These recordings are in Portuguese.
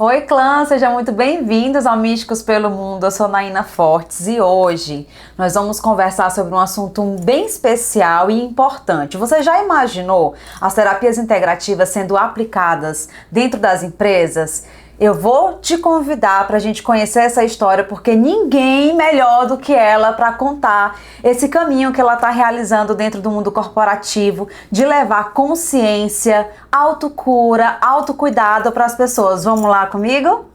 Oi, clã, sejam muito bem-vindos ao Místicos pelo Mundo. Eu sou Naina Fortes e hoje nós vamos conversar sobre um assunto bem especial e importante. Você já imaginou as terapias integrativas sendo aplicadas dentro das empresas? Eu vou te convidar para a gente conhecer essa história, porque ninguém melhor do que ela para contar esse caminho que ela está realizando dentro do mundo corporativo, de levar consciência, autocura, autocuidado para as pessoas. Vamos lá comigo?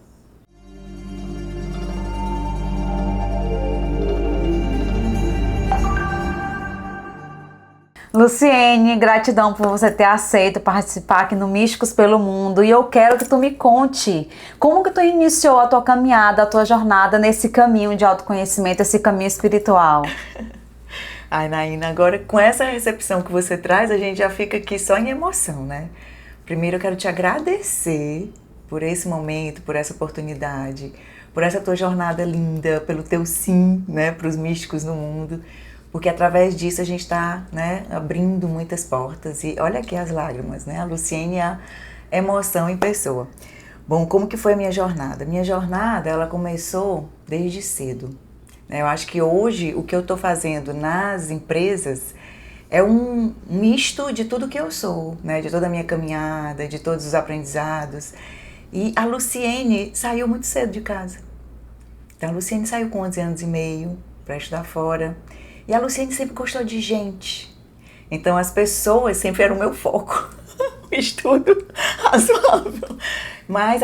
Luciene, gratidão por você ter aceito participar aqui no Místicos pelo Mundo, e eu quero que tu me conte como que tu iniciou a tua caminhada, a tua jornada nesse caminho de autoconhecimento, esse caminho espiritual. Ai, Naina, agora com essa recepção que você traz, a gente já fica aqui só em emoção, né? Primeiro eu quero te agradecer por esse momento, por essa oportunidade, por essa tua jornada linda, pelo teu sim, né, para os místicos no mundo. Porque através disso a gente está, né, abrindo muitas portas. E olha aqui as lágrimas, né? A Luciene é a emoção em pessoa. Bom, como que foi a minha jornada? Minha jornada, ela começou desde cedo. Eu acho que hoje o que eu estou fazendo nas empresas é um misto de tudo que eu sou, né? De toda a minha caminhada, de todos os aprendizados. E a Luciene saiu muito cedo de casa. Então a Luciene saiu com 11 anos e meio para estudar fora. E a Luciene sempre gostou de gente. Então as pessoas sempre eram o meu foco. O estudo razoável. Mas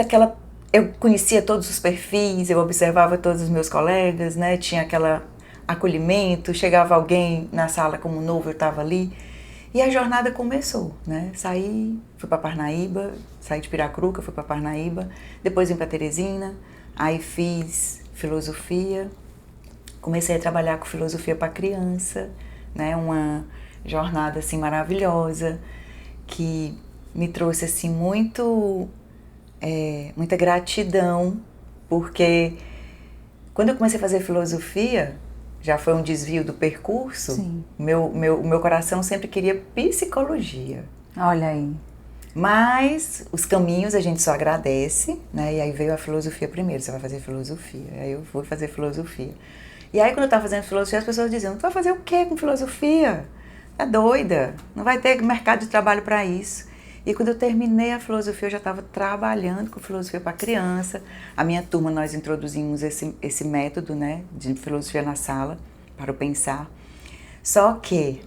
eu conhecia todos os perfis, eu observava todos os meus colegas, né? Tinha aquele acolhimento, chegava alguém na sala como novo, eu estava ali. E a jornada começou, né? Fui para Parnaíba, saí de Piracruca, fui para Parnaíba, depois vim para Teresina, aí fiz filosofia. Comecei a trabalhar com filosofia para criança, né? Uma jornada assim maravilhosa que me trouxe assim muita gratidão, porque quando eu comecei a fazer filosofia, já foi um desvio do percurso. Sim. Meu coração sempre queria psicologia. Olha aí. Mas os caminhos a gente só agradece, né? E aí veio a filosofia primeiro, você vai fazer filosofia. Aí eu fui fazer filosofia. E aí quando eu estava fazendo filosofia, as pessoas diziam, tu vai fazer o quê com filosofia? Tá doida, não vai ter mercado de trabalho para isso. E quando eu terminei a filosofia, eu já estava trabalhando com filosofia para criança. A minha turma, nós introduzimos esse método, né, de filosofia na sala, para o pensar. Só que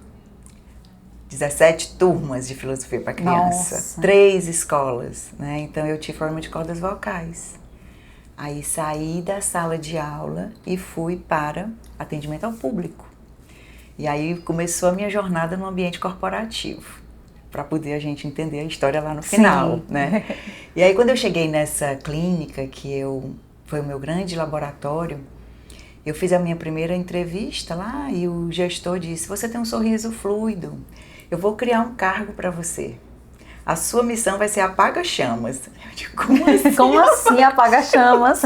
17 turmas de filosofia para criança, Nossa. 3 escolas, né? Então eu tive forma de cordas vocais. Aí saí da sala de aula e fui para atendimento ao público. E aí começou a minha jornada no ambiente corporativo, para poder a gente entender a história lá no final, Sim. né? E aí quando eu cheguei nessa clínica, foi o meu grande laboratório, eu fiz a minha primeira entrevista lá e o gestor disse, você tem um sorriso fluido, eu vou criar um cargo para você. A sua missão vai ser apaga-chamas. Eu digo, como assim? Como assim apaga-chamas?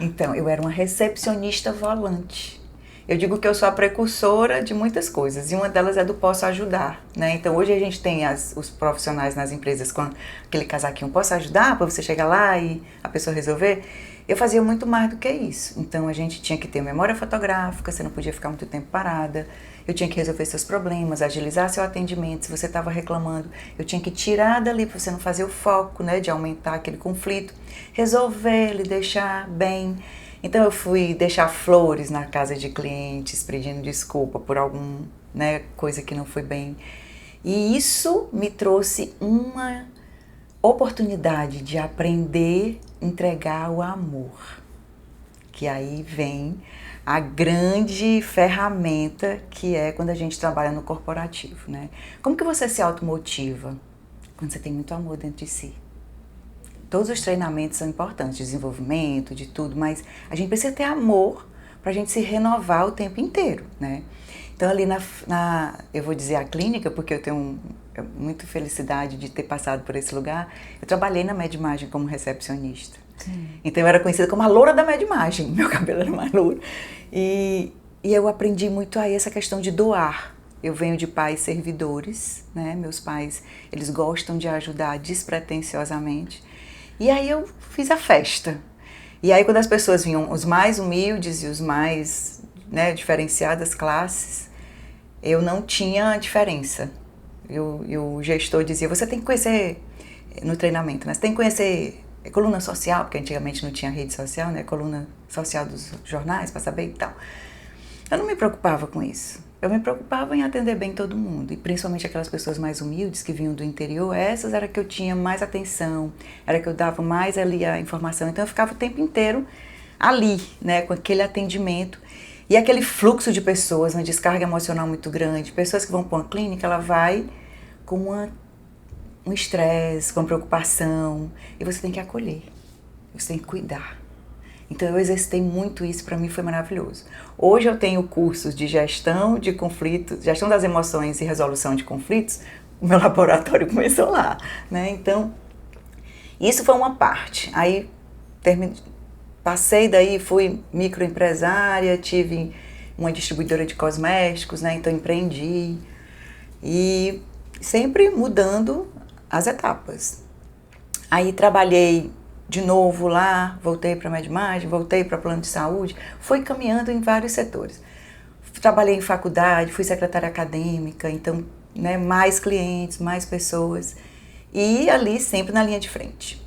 Então, eu era uma recepcionista volante. Eu digo que eu sou a precursora de muitas coisas, e uma delas é do posso ajudar, né? Então, hoje a gente tem os profissionais nas empresas com aquele casaquinho, posso ajudar, para você chegar lá e a pessoa resolver. Eu fazia muito mais do que isso. Então, a gente tinha que ter memória fotográfica, você não podia ficar muito tempo parada. Eu tinha que resolver seus problemas, agilizar seu atendimento. Se você estava reclamando, eu tinha que tirar dali para você não fazer o foco, né, de aumentar aquele conflito. Resolver, lhe deixar bem. Então eu fui deixar flores na casa de clientes, pedindo desculpa por alguma, né, coisa que não foi bem. E isso me trouxe uma oportunidade de aprender a entregar o amor. Que aí vem a grande ferramenta que é quando a gente trabalha no corporativo, né? Como que você se automotiva? Quando você tem muito amor dentro de si. Todos os treinamentos são importantes, desenvolvimento, de tudo, mas a gente precisa ter amor para a gente se renovar o tempo inteiro, né? Então ali eu vou dizer a clínica, porque eu tenho muita felicidade de ter passado por esse lugar, eu trabalhei na Medimagem como recepcionista. Sim. Então eu era conhecida como a loura da Medimagem, meu cabelo era mais louro. E eu aprendi muito aí essa questão de doar. Eu venho de pais servidores, né? Meus pais, eles gostam de ajudar despretensiosamente. E aí eu fiz a festa. E aí quando as pessoas vinham, os mais humildes e os mais, né, diferenciadas classes, eu não tinha diferença. O gestor dizia, você tem que conhecer, no treinamento, né, você tem que conhecer coluna social, porque antigamente não tinha rede social, né, coluna social dos jornais para saber e tal. Eu não me preocupava com isso. Eu me preocupava em atender bem todo mundo, e principalmente aquelas pessoas mais humildes que vinham do interior, essas era que eu tinha mais atenção, era que eu dava mais ali a informação, então eu ficava o tempo inteiro ali, né, com aquele atendimento, e aquele fluxo de pessoas, uma descarga emocional muito grande, pessoas que vão para uma clínica, ela vai com um estresse, com uma preocupação, e você tem que acolher, você tem que cuidar. Então eu exercitei muito isso, para mim foi maravilhoso. Hoje eu tenho cursos de gestão de conflitos, gestão das emoções e resolução de conflitos, o meu laboratório começou lá, né? Então, isso foi uma parte. Aí passei daí, fui microempresária, tive uma distribuidora de cosméticos, né? Então empreendi e sempre mudando as etapas. Aí trabalhei de novo lá, voltei para a Medimagem, voltei para plano de saúde, fui caminhando em vários setores. Trabalhei em faculdade, fui secretária acadêmica, então, né, mais clientes, mais pessoas, e ali sempre na linha de frente.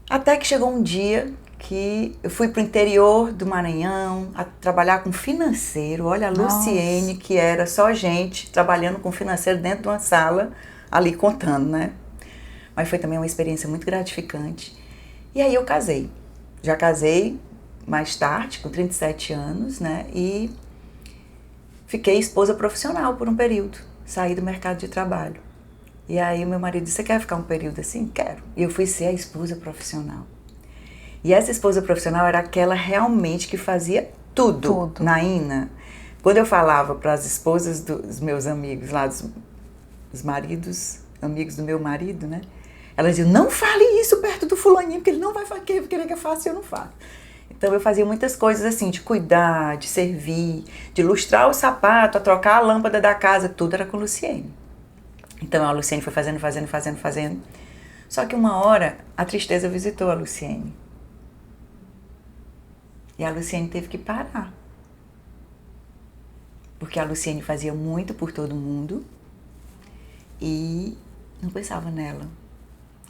Até que chegou um dia que eu fui para o interior do Maranhão a trabalhar com financeiro. Olha, a Luciene, que era só gente trabalhando com financeiro dentro de uma sala, ali contando, né? Mas foi também uma experiência muito gratificante. E aí eu casei. Já casei mais tarde, com 37 anos, né? E fiquei esposa profissional por um período. Saí do mercado de trabalho. E aí meu marido disse, você quer ficar um período assim? Quero. E eu fui ser a esposa profissional. E essa esposa profissional era aquela realmente que fazia tudo. Na INA. Quando eu falava para as esposas dos meus amigos lá, dos maridos, amigos do meu marido, né? Elas diziam, não fale isso perto do fulaninho, porque ele não vai querer que eu faça e eu não faço. Então eu fazia muitas coisas assim, de cuidar, de servir, de lustrar o sapato, a trocar a lâmpada da casa, tudo era com a Luciene. Então a Luciene foi fazendo. Só que uma hora a tristeza visitou a Luciene. E a Luciene teve que parar. Porque a Luciene fazia muito por todo mundo e não pensava nela.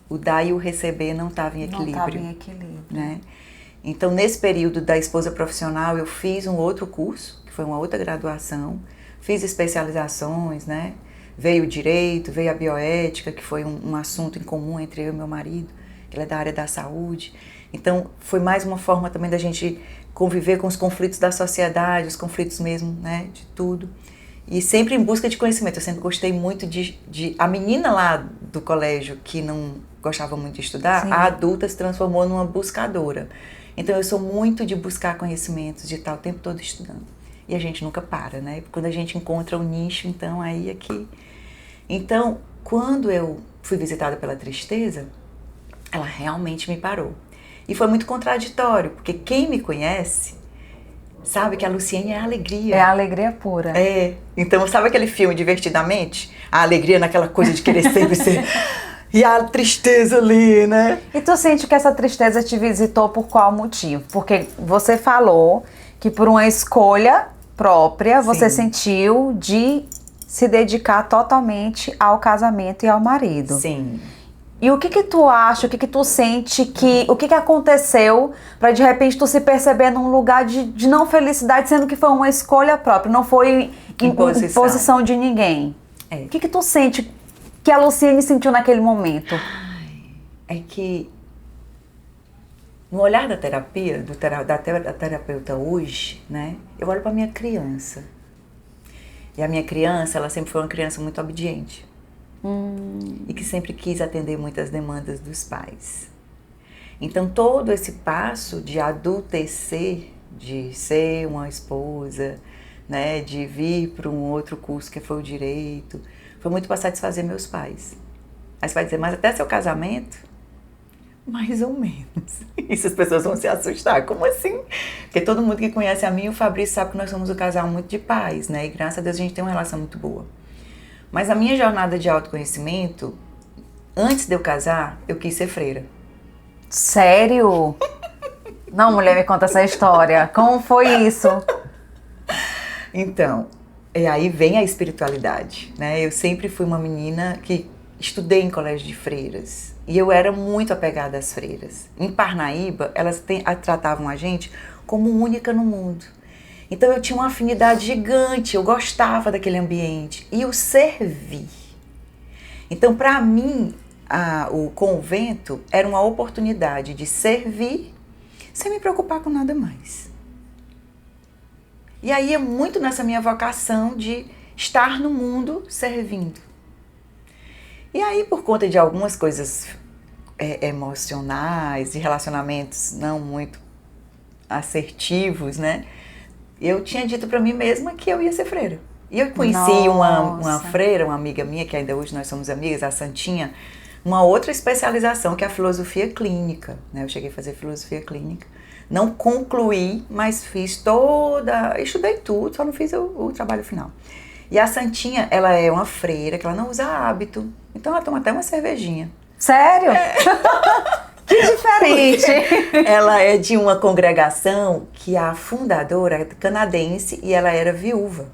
O dar e o receber não estava em equilíbrio. Não estava em equilíbrio. Né? Então, nesse período da esposa profissional, eu fiz um outro curso, que foi uma outra graduação, fiz especializações, né? Veio o direito, veio a bioética, que foi um assunto em comum entre eu e meu marido, ele é da área da saúde. Então, foi mais uma forma também da gente conviver com os conflitos da sociedade, os conflitos mesmo, né? De tudo. E sempre em busca de conhecimento. Eu sempre gostei muito de... A menina lá do colégio que não gostava muito de estudar, sim, a adulta se transformou numa buscadora. Então eu sou muito de buscar conhecimentos, de estar o tempo todo estudando. E a gente nunca para, né? Quando a gente encontra o nicho, então aí é que... Então, quando eu fui visitada pela tristeza, ela realmente me parou. E foi muito contraditório, porque quem me conhece sabe que a Luciene é a alegria. É a alegria pura. É. Então, sabe aquele filme Divertidamente? A alegria naquela coisa de querer sempre ser... E a tristeza ali, né? E tu sente que essa tristeza te visitou por qual motivo? Porque você falou que por uma escolha própria, você sim, sentiu de se dedicar totalmente ao casamento e ao marido. Sim. E o que tu acha, o que tu sente, o que aconteceu para de repente tu se perceber num lugar de não felicidade, sendo que foi uma escolha própria, não foi imposição de ninguém? É. O que tu sente que a Luciene sentiu naquele momento? É que no olhar da terapia, da terapeuta hoje, né, eu olho para minha criança. E a minha criança, ela sempre foi uma criança muito obediente. E que sempre quis atender muitas demandas dos pais. Então todo esse passo de adultecer, de ser uma esposa, né, de vir para um outro curso que foi o direito, foi muito para satisfazer meus pais. Aí você vai dizer, mas até seu casamento? Mais ou menos. Isso as pessoas vão se assustar. Como assim? Porque todo mundo que conhece a mim e o Fabrício sabe que nós somos um casal muito de paz, né? E graças a Deus a gente tem uma relação muito boa. Mas a minha jornada de autoconhecimento, antes de eu casar, eu quis ser freira. Sério? Não, mulher, me conta essa história. Como foi isso? Então, e aí vem a espiritualidade, né? Eu sempre fui uma menina que estudei em colégio de freiras e eu era muito apegada às freiras. Em Parnaíba, elas tratavam a gente como única no mundo. Então eu tinha uma afinidade gigante, eu gostava daquele ambiente e o servir. Então, para mim, o convento era uma oportunidade de servir sem me preocupar com nada mais. E aí é muito nessa minha vocação de estar no mundo servindo. E aí, por conta de algumas coisas emocionais, de relacionamentos não muito assertivos, né? Eu tinha dito para mim mesma que eu ia ser freira. E eu conheci uma freira, uma amiga minha, que ainda hoje nós somos amigas, a Santinha, uma outra especialização que é a filosofia clínica, né? Eu cheguei a fazer filosofia clínica. Não concluí, mas fiz estudei tudo, só não fiz o trabalho final. E a Santinha, ela é uma freira, que ela não usa hábito, então ela toma até uma cervejinha. Sério? Que diferente! Ela é de uma congregação que a fundadora é canadense e ela era viúva.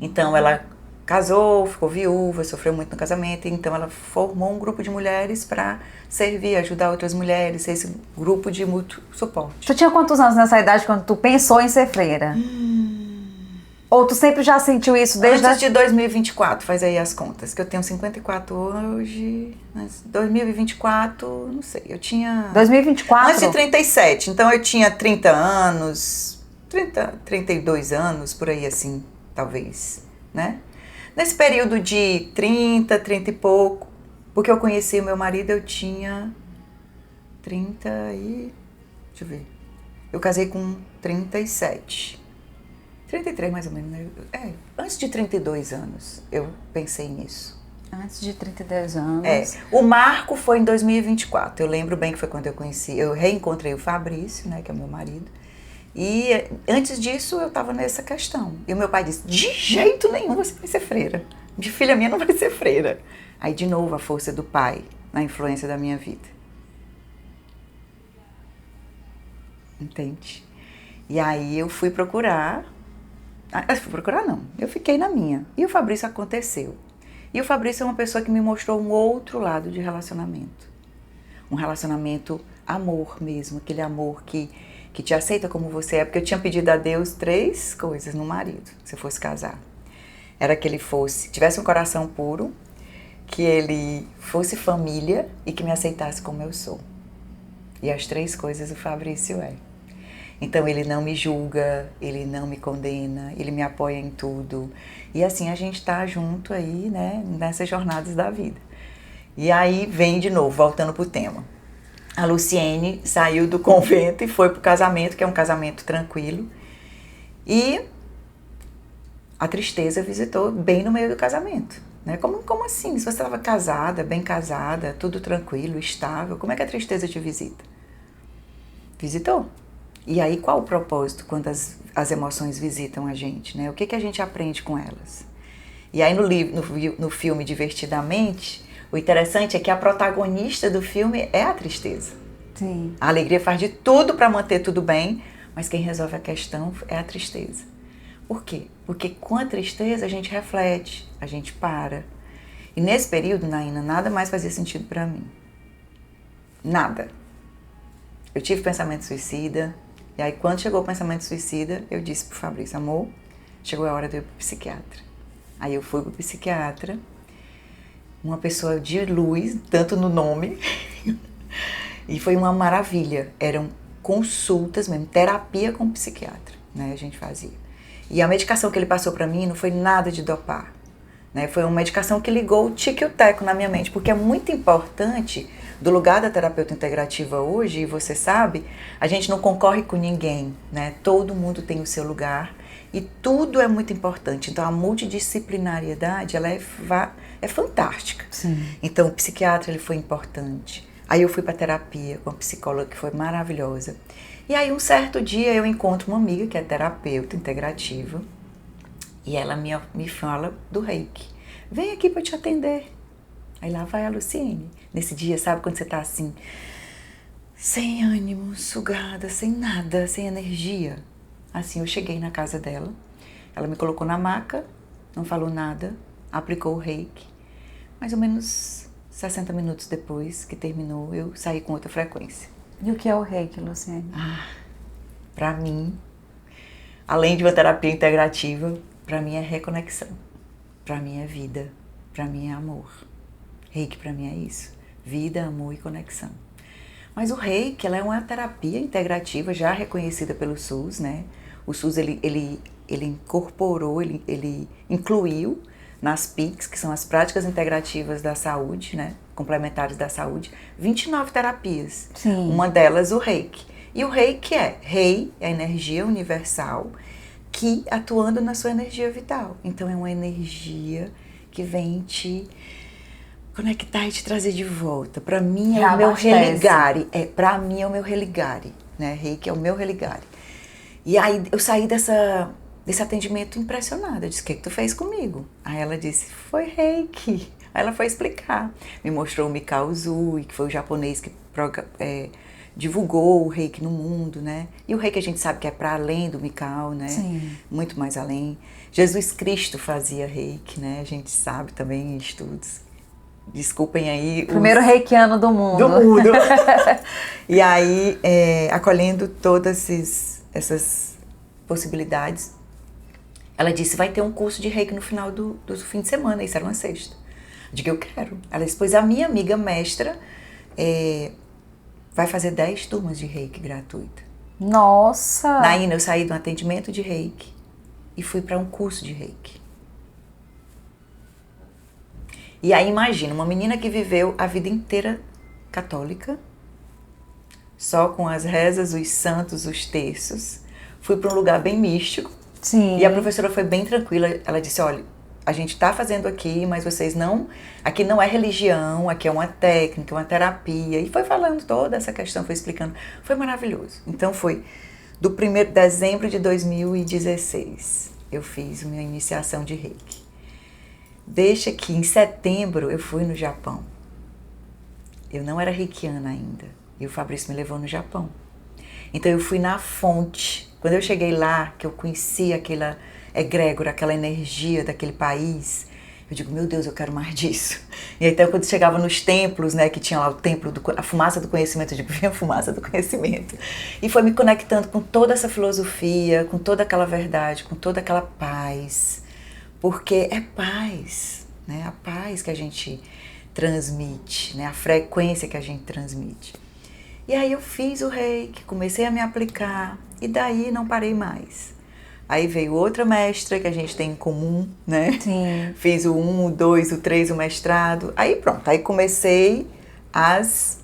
Então ela casou, ficou viúva, sofreu muito no casamento, então ela formou um grupo de mulheres para servir, ajudar outras mulheres, esse grupo de mútuo suporte. Tu tinha quantos anos nessa idade quando tu pensou em ser freira? Ou tu sempre já sentiu isso desde... Antes de 2024, faz aí as contas, que eu tenho 54 hoje, mas 2024, não sei, eu tinha... 2024? Antes de 37, então eu tinha 30 anos, 32 anos, por aí assim, talvez, né? Nesse período de 30 e pouco, porque eu conheci o meu marido, eu tinha 30 e... deixa eu ver. Eu casei com 37. 33 mais ou menos, né? Antes de 32 anos eu pensei nisso. Antes de 32 anos. O marco foi em 2024. Eu lembro bem que foi quando eu reencontrei o Fabrício, né, que é o meu marido. E antes disso eu estava nessa questão. E o meu pai disse, de jeito nenhum você vai ser freira. De filha minha não vai ser freira. Aí de novo a força do pai na influência da minha vida. Entende? E aí eu fui procurar. Eu fiquei na minha. E o Fabrício aconteceu. E o Fabrício é uma pessoa que me mostrou um outro lado de relacionamento. Um relacionamento amor mesmo, aquele amor que te aceita como você é, porque eu tinha pedido a Deus 3 coisas no marido, se eu fosse casar. Era que ele tivesse um coração puro, que ele fosse família e que me aceitasse como eu sou. E as 3 coisas o Fabrício é. Então ele não me julga, ele não me condena, ele me apoia em tudo. E assim a gente tá junto aí, né, nessas jornadas da vida. E aí vem de novo, voltando pro tema. A Luciene saiu do convento e foi pro casamento, que é um casamento tranquilo. E a tristeza visitou bem no meio do casamento. Né? Como assim? Se você estava casada, bem casada, tudo tranquilo, estável, como é que a tristeza te visita? Visitou. E aí, qual o propósito quando as emoções visitam a gente, né? O que a gente aprende com elas? E aí, no filme Divertidamente, o interessante é que a protagonista do filme é a tristeza. Sim. A alegria faz de tudo para manter tudo bem, mas quem resolve a questão é a tristeza. Por quê? Porque com a tristeza a gente reflete, a gente para. E nesse período, Naina, nada mais fazia sentido para mim. Nada. Eu tive pensamento suicida. E aí, quando chegou o pensamento suicida, eu disse pro Fabrício, amor, chegou a hora de eu ir pro psiquiatra. Aí eu fui pro psiquiatra, uma pessoa de luz, tanto no nome, e foi uma maravilha. Eram consultas mesmo, terapia com o psiquiatra, né, a gente fazia. E a medicação que ele passou pra mim não foi nada de dopar, né, foi uma medicação que ligou o tique e o teco na minha mente, porque é muito importante. Do lugar da terapeuta integrativa hoje, e você sabe, a gente não concorre com ninguém, né? Todo mundo tem o seu lugar e tudo é muito importante. Então, a multidisciplinariedade, ela é fantástica. Sim. Então, o psiquiatra, ele foi importante. Aí eu fui para terapia com a psicóloga, que foi maravilhosa. E aí, um certo dia, eu encontro uma amiga que é terapeuta integrativa e ela me fala do Reiki. Vem aqui para te atender. Aí lá vai a Luciene. Nesse dia, sabe quando você tá assim, sem ânimo, sugada, sem nada, sem energia. Assim, eu cheguei na casa dela, ela me colocou na maca, não falou nada, aplicou o reiki. Mais ou menos 60 minutos depois que terminou, eu saí com outra frequência. E o que é o reiki, Luciene? Pra mim, além de uma terapia integrativa, pra mim é reconexão. Pra mim é vida, pra mim é amor. Reiki pra mim é isso, vida, amor e conexão. Mas o reiki, ela é uma terapia integrativa já reconhecida pelo SUS, né? O SUS, ele incorporou, ele incluiu nas PICs, que são as práticas integrativas da saúde, né? Complementares da saúde, 29 terapias. Sim. Uma delas, o reiki. E o reiki rei é a energia universal que atuando na sua energia vital. Então é uma energia que vem te conectar e te trazer de volta. Para mim é o meu religare. Para mim é o meu religare, né? Reiki é o meu religare. E aí eu saí desse atendimento impressionada. Eu disse: o que tu fez comigo? Aí ela disse: foi reiki. Aí ela foi explicar. Me mostrou o Mikao Usui, que foi o japonês que divulgou o reiki no mundo, né? E o reiki a gente sabe que é para além do Mikao, né? Sim. Muito mais além. Jesus Cristo fazia reiki, né? A gente sabe também em estudos. Desculpem aí. Primeiro reikiano do mundo. Do mundo. E aí, acolhendo todas essas possibilidades, ela disse: vai ter um curso de reiki no final do fim de semana. Isso era uma sexta. Eu digo: eu quero. Ela disse: pois a minha amiga mestra vai fazer 10 turmas de reiki gratuita. Nossa! Naína, eu saí de um atendimento de reiki e fui para um curso de reiki. E aí imagina, uma menina que viveu a vida inteira católica, só com as rezas, os santos, os terços, fui para um lugar bem místico. Sim. E a professora foi bem tranquila, ela disse: olha, a gente está fazendo aqui, mas vocês não, aqui não é religião, aqui é uma técnica, uma terapia. E foi falando toda essa questão, foi explicando, foi maravilhoso. Então foi do 1º de dezembro de 2016, eu fiz minha iniciação de reiki. Deixa que em setembro eu fui no Japão. Eu não era reikiana ainda. E o Fabrício me levou no Japão. Então eu fui na fonte. Quando eu cheguei lá, que eu conheci aquela egrégora, aquela energia daquele país, eu digo: meu Deus, eu quero mais disso. E então quando chegava nos templos, né, que tinha lá o templo, a fumaça do conhecimento, eu digo: vem a fumaça do conhecimento. E foi me conectando com toda essa filosofia, com toda aquela verdade, com toda aquela paz. Porque é paz, né? A paz que a gente transmite, né? A frequência que a gente transmite. E aí eu fiz o reiki, comecei a me aplicar e daí não parei mais. Aí veio outra mestra que a gente tem em comum, né? Sim. Fiz o 1, o 2, o 3, o mestrado. Aí pronto, aí comecei as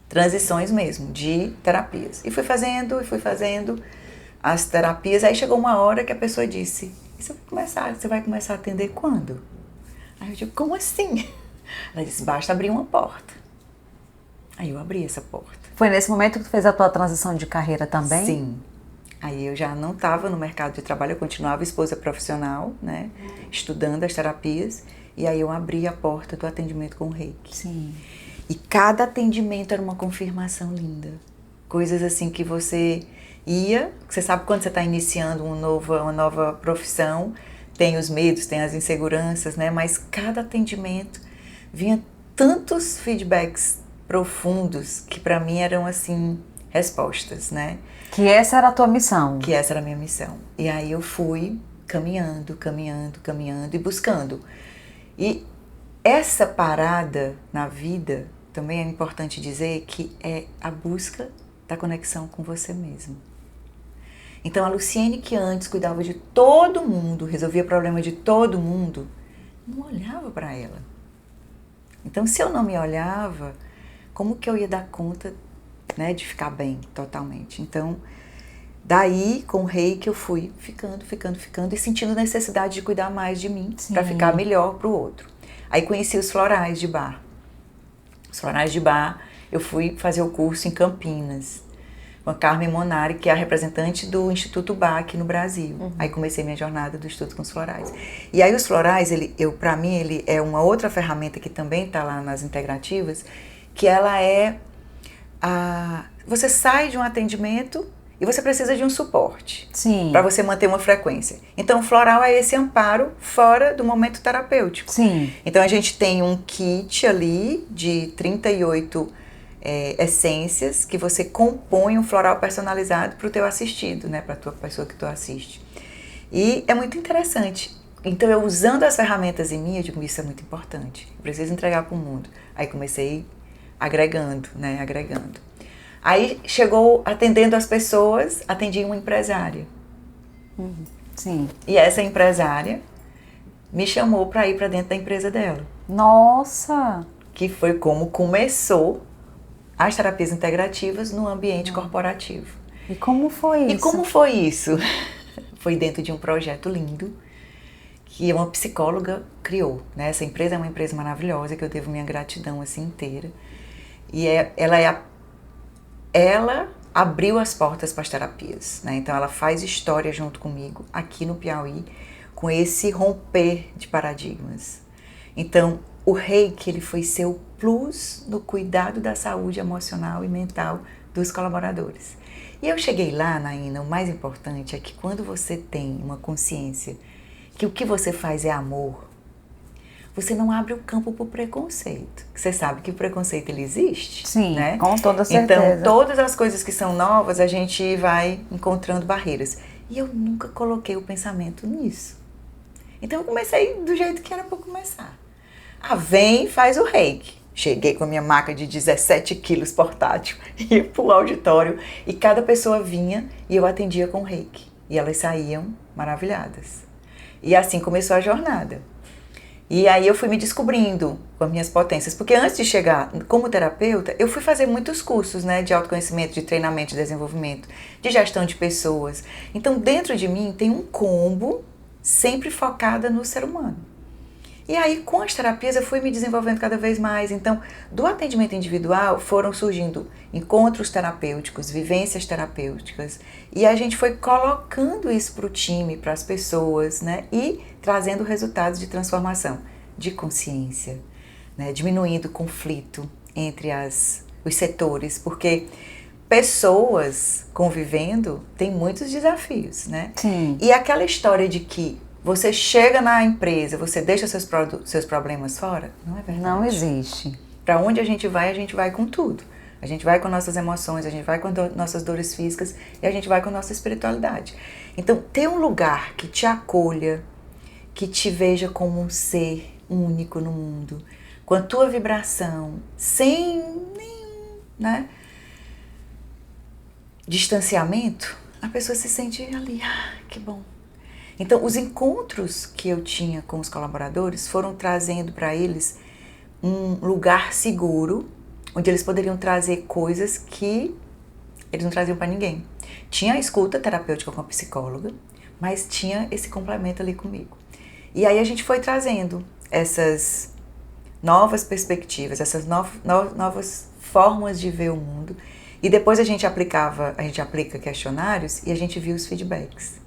transições mesmo de terapias. E fui fazendo as terapias. Aí chegou uma hora que a pessoa disse: você vai começar a atender quando? Aí eu digo: como assim? Ela disse: basta abrir uma porta. Aí eu abri essa porta. Foi nesse momento que tu fez a tua transição de carreira também? Sim. Aí eu já não estava no mercado de trabalho, eu continuava esposa profissional, né? Estudando as terapias. E aí eu abri a porta do atendimento com o reiki. Sim. E cada atendimento era uma confirmação linda. Coisas assim que você você sabe quando você está iniciando uma nova profissão, tem os medos, tem as inseguranças, né? Mas cada atendimento vinha tantos feedbacks profundos que para mim eram assim respostas, né? Que essa era a tua missão. Que essa era a minha missão. E aí eu fui caminhando e buscando. E essa parada na vida, também é importante dizer que é a busca da conexão com você mesmo. Então a Luciene, que antes cuidava de todo mundo, resolvia problema de todo mundo, não olhava para ela. Então se eu não me olhava, como que eu ia dar conta, né, de ficar bem totalmente? Então daí com o reiki eu fui ficando e sentindo necessidade de cuidar mais de mim para ficar melhor para o outro. Aí conheci os florais de Bach. Os florais de Bach, eu fui fazer o curso em Campinas com a Carmen Monari, que é a representante do Instituto Bach aqui no Brasil. Aí comecei minha jornada do estudo com os florais. E aí os florais, para mim, ele é uma outra ferramenta que também está lá nas integrativas, que ela é você sai de um atendimento e você precisa de um suporte Sim. para você manter uma frequência. Então, o floral é esse amparo fora do momento terapêutico. Sim. Então, a gente tem um kit ali de 38 essências que você compõe um floral personalizado para o teu assistido, né? Para a tua pessoa que tu assiste. E é muito interessante. Então, eu usando as ferramentas em mim, eu digo, isso é muito importante. Eu preciso entregar para o mundo. Aí comecei agregando, né? Agregando. Aí chegou atendendo as pessoas, atendi uma empresária. Sim. E essa empresária me chamou para ir para dentro da empresa dela. Nossa! Que foi como começou as terapias integrativas no ambiente corporativo. E como foi isso? E como foi isso? Foi dentro de um projeto lindo que uma psicóloga criou, né? Essa empresa é uma empresa maravilhosa que eu devo minha gratidão assim inteira. E ela abriu as portas para as terapias, né? Então ela faz história junto comigo aqui no Piauí com esse romper de paradigmas. Então o Reiki, ele foi ser o plus no cuidado da saúde emocional e mental dos colaboradores. E eu cheguei lá, Naina, o mais importante é que quando você tem uma consciência que o que você faz é amor, você não abre o campo para o preconceito. Você sabe que o preconceito ele existe, Sim, né? com toda certeza. Então, todas as coisas que são novas, a gente vai encontrando barreiras. E eu nunca coloquei o pensamento nisso. Então, eu comecei do jeito que era para começar. Vem, faz o reiki. Cheguei com a minha maca de 17 quilos portátil, ia para o auditório e cada pessoa vinha e eu atendia com reiki. E elas saíam maravilhadas. E assim começou a jornada. E aí eu fui me descobrindo com as minhas potências, porque antes de chegar como terapeuta, eu fui fazer muitos cursos, né, de autoconhecimento, de treinamento, de desenvolvimento, de gestão de pessoas. Então dentro de mim tem um combo sempre focada no ser humano. E aí com as terapias eu fui me desenvolvendo cada vez mais. Então do atendimento individual foram surgindo encontros terapêuticos, vivências terapêuticas, e a gente foi colocando isso para o time, para as pessoas, né, e trazendo resultados de transformação, de consciência, né, diminuindo o conflito entre os setores, porque pessoas convivendo têm muitos desafios, né? Sim. E aquela história de que você chega na empresa, você deixa seus problemas fora, não é verdade. Não existe. Para onde a gente vai com tudo. A gente vai com nossas emoções, a gente vai com nossas dores físicas e a gente vai com nossa espiritualidade. Então, ter um lugar que te acolha, que te veja como um ser único no mundo, com a tua vibração, sem nenhum, né, distanciamento, a pessoa se sente ali, que bom. Então, os encontros que eu tinha com os colaboradores foram trazendo para eles um lugar seguro, onde eles poderiam trazer coisas que eles não traziam para ninguém. Tinha a escuta terapêutica com a psicóloga, mas tinha esse complemento ali comigo. E aí a gente foi trazendo essas novas perspectivas, essas novas formas de ver o mundo. E depois a gente aplica questionários e a gente viu os feedbacks.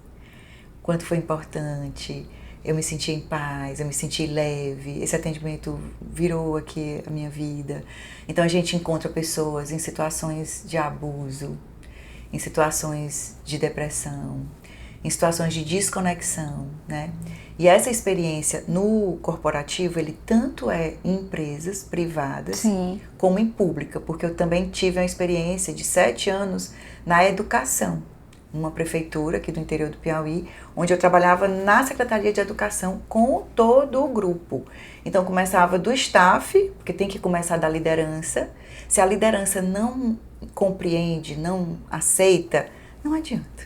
Quanto foi importante, eu me senti em paz, eu me senti leve, esse atendimento virou aqui a minha vida. Então a gente encontra pessoas em situações de abuso, em situações de depressão, em situações de desconexão, né? E essa experiência no corporativo, ele tanto é em empresas privadas, sim, como em pública, porque eu também tive uma experiência de 7 anos na educação, numa prefeitura aqui do interior do Piauí, onde eu trabalhava na Secretaria de Educação com todo o grupo. Então começava do staff, porque tem que começar da liderança. Se a liderança não compreende, não aceita, não adianta.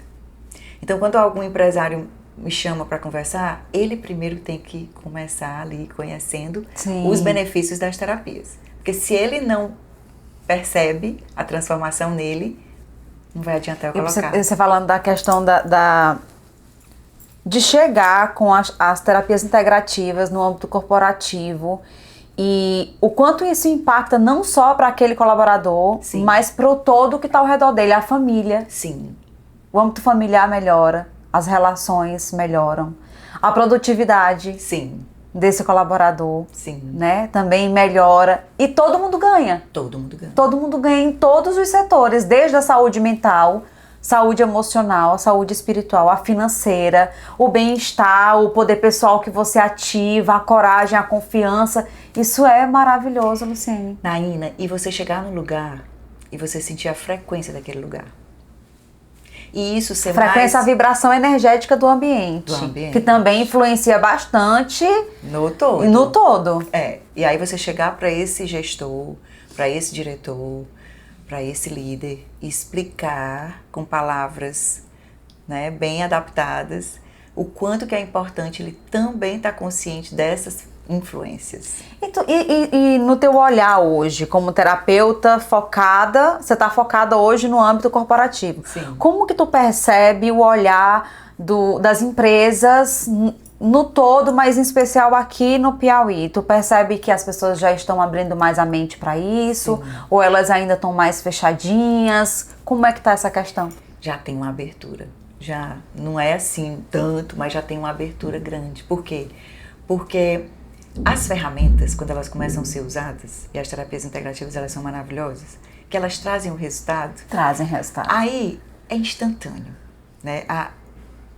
Então quando algum empresário me chama para conversar, ele primeiro tem que começar ali conhecendo, sim, os benefícios das terapias. Porque se ele não percebe a transformação nele, não vai adiantar eu colocar. Você falando da questão de chegar com as terapias integrativas no âmbito corporativo e o quanto isso impacta não só para aquele colaborador, sim, mas para o todo que está ao redor dele, a família. Sim. O âmbito familiar melhora, as relações melhoram, a produtividade, sim, desse colaborador, Sim. né? Também melhora e todo mundo ganha. Todo mundo ganha. Todo mundo ganha em todos os setores, desde a saúde mental, saúde emocional, a saúde espiritual, a financeira, o bem-estar, o poder pessoal que você ativa, a coragem, a confiança. Isso é maravilhoso, Luciene. Naina, e você chegar no lugar e você sentir a frequência daquele lugar. E isso ser frequência, a vibração energética do ambiente, que também influencia bastante no todo. No todo. E aí você chegar para esse gestor, para esse diretor, para esse líder, explicar com palavras, né, bem adaptadas, o quanto que é importante ele também estar consciente dessas influências. E no teu olhar hoje, como terapeuta focada, você está focada hoje no âmbito corporativo. Sim. Como que tu percebe o olhar das empresas no todo, mas em especial aqui no Piauí? Tu percebe que as pessoas já estão abrindo mais a mente para isso? Sim. Ou elas ainda estão mais fechadinhas? Como é que tá essa questão? Já tem uma abertura. Já não é assim tanto, mas já tem uma abertura grande. Por quê? Porque as ferramentas, quando elas começam a ser usadas, e as terapias integrativas, elas são maravilhosas, que elas trazem o resultado. Trazem resultado. Aí é instantâneo, né?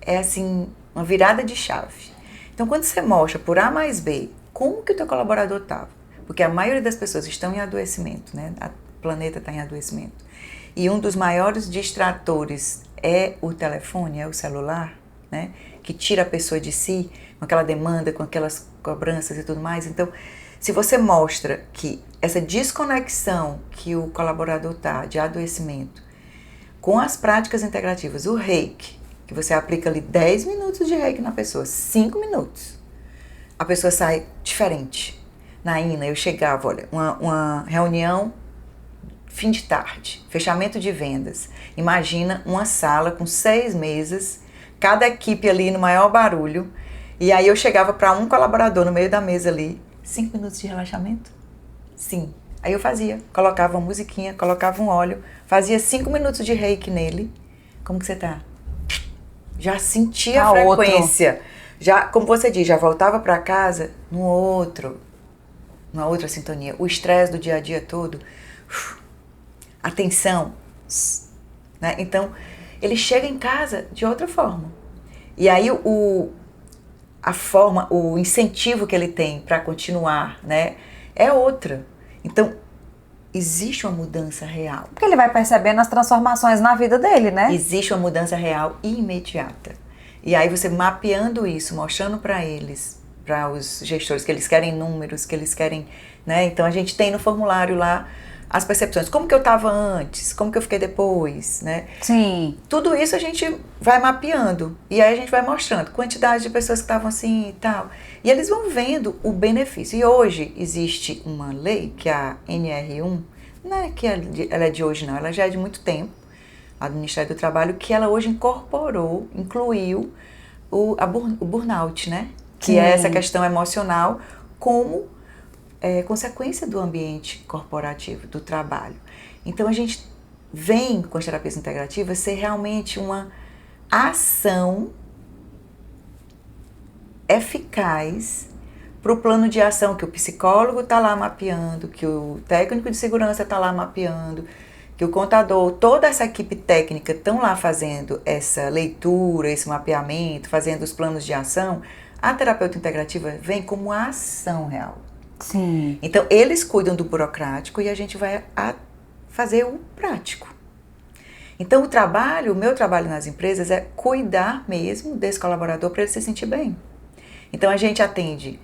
É assim, uma virada de chave. Então, quando você mostra por A mais B como que o teu colaborador estava, porque a maioria das pessoas estão em adoecimento, né? O planeta está em adoecimento. E um dos maiores distratores é o telefone, é o celular, né? Que tira a pessoa de si, com aquela demanda, com aquelas cobranças e tudo mais. Então, se você mostra que essa desconexão que o colaborador está de adoecimento com as práticas integrativas, o reiki, que você aplica ali 10 minutos de reiki na pessoa, 5 minutos, a pessoa sai diferente. Naina, eu chegava, olha, uma reunião fim de tarde, fechamento de vendas. Imagina uma sala com 6 mesas, cada equipe ali no maior barulho. E aí eu chegava para um colaborador no meio da mesa ali, 5 minutos de relaxamento? Sim. Aí eu fazia, colocava uma musiquinha, colocava um óleo, fazia 5 minutos de reiki nele. Como que você tá? Já sentia a frequência. Já, como você diz, já voltava para casa numa outra sintonia. O estresse do dia a dia todo, a tensão, né? Então, ele chega em casa de outra forma. E aí o incentivo que ele tem para continuar, né, é outra. Então, existe uma mudança real. Porque ele vai percebendo as transformações na vida dele, né? Existe uma mudança real e imediata. E aí você mapeando isso, mostrando para eles, para os gestores, que eles querem números, que eles querem, né? Então a gente tem no formulário lá as percepções, como que eu estava antes, como que eu fiquei depois, né? Sim. Tudo isso a gente vai mapeando e aí a gente vai mostrando quantidade de pessoas que estavam assim e tal. E eles vão vendo o benefício. E hoje existe uma lei, que é a NR1, não é que ela é de hoje não, ela já é de muito tempo, lá do Ministério do Trabalho, que ela hoje incluiu o burnout, né? Que Sim. é essa questão emocional como consequência do ambiente corporativo, do trabalho. Então a gente vem com as terapias integrativas ser realmente uma ação eficaz para o plano de ação que o psicólogo está lá mapeando, que o técnico de segurança está lá mapeando, que o contador, toda essa equipe técnica estão lá fazendo essa leitura, esse mapeamento, fazendo os planos de ação. A terapeuta integrativa vem como a ação real. Sim. Então, eles cuidam do burocrático e a gente vai fazer o prático. Então, o meu trabalho nas empresas é cuidar mesmo desse colaborador para ele se sentir bem. Então, a gente atende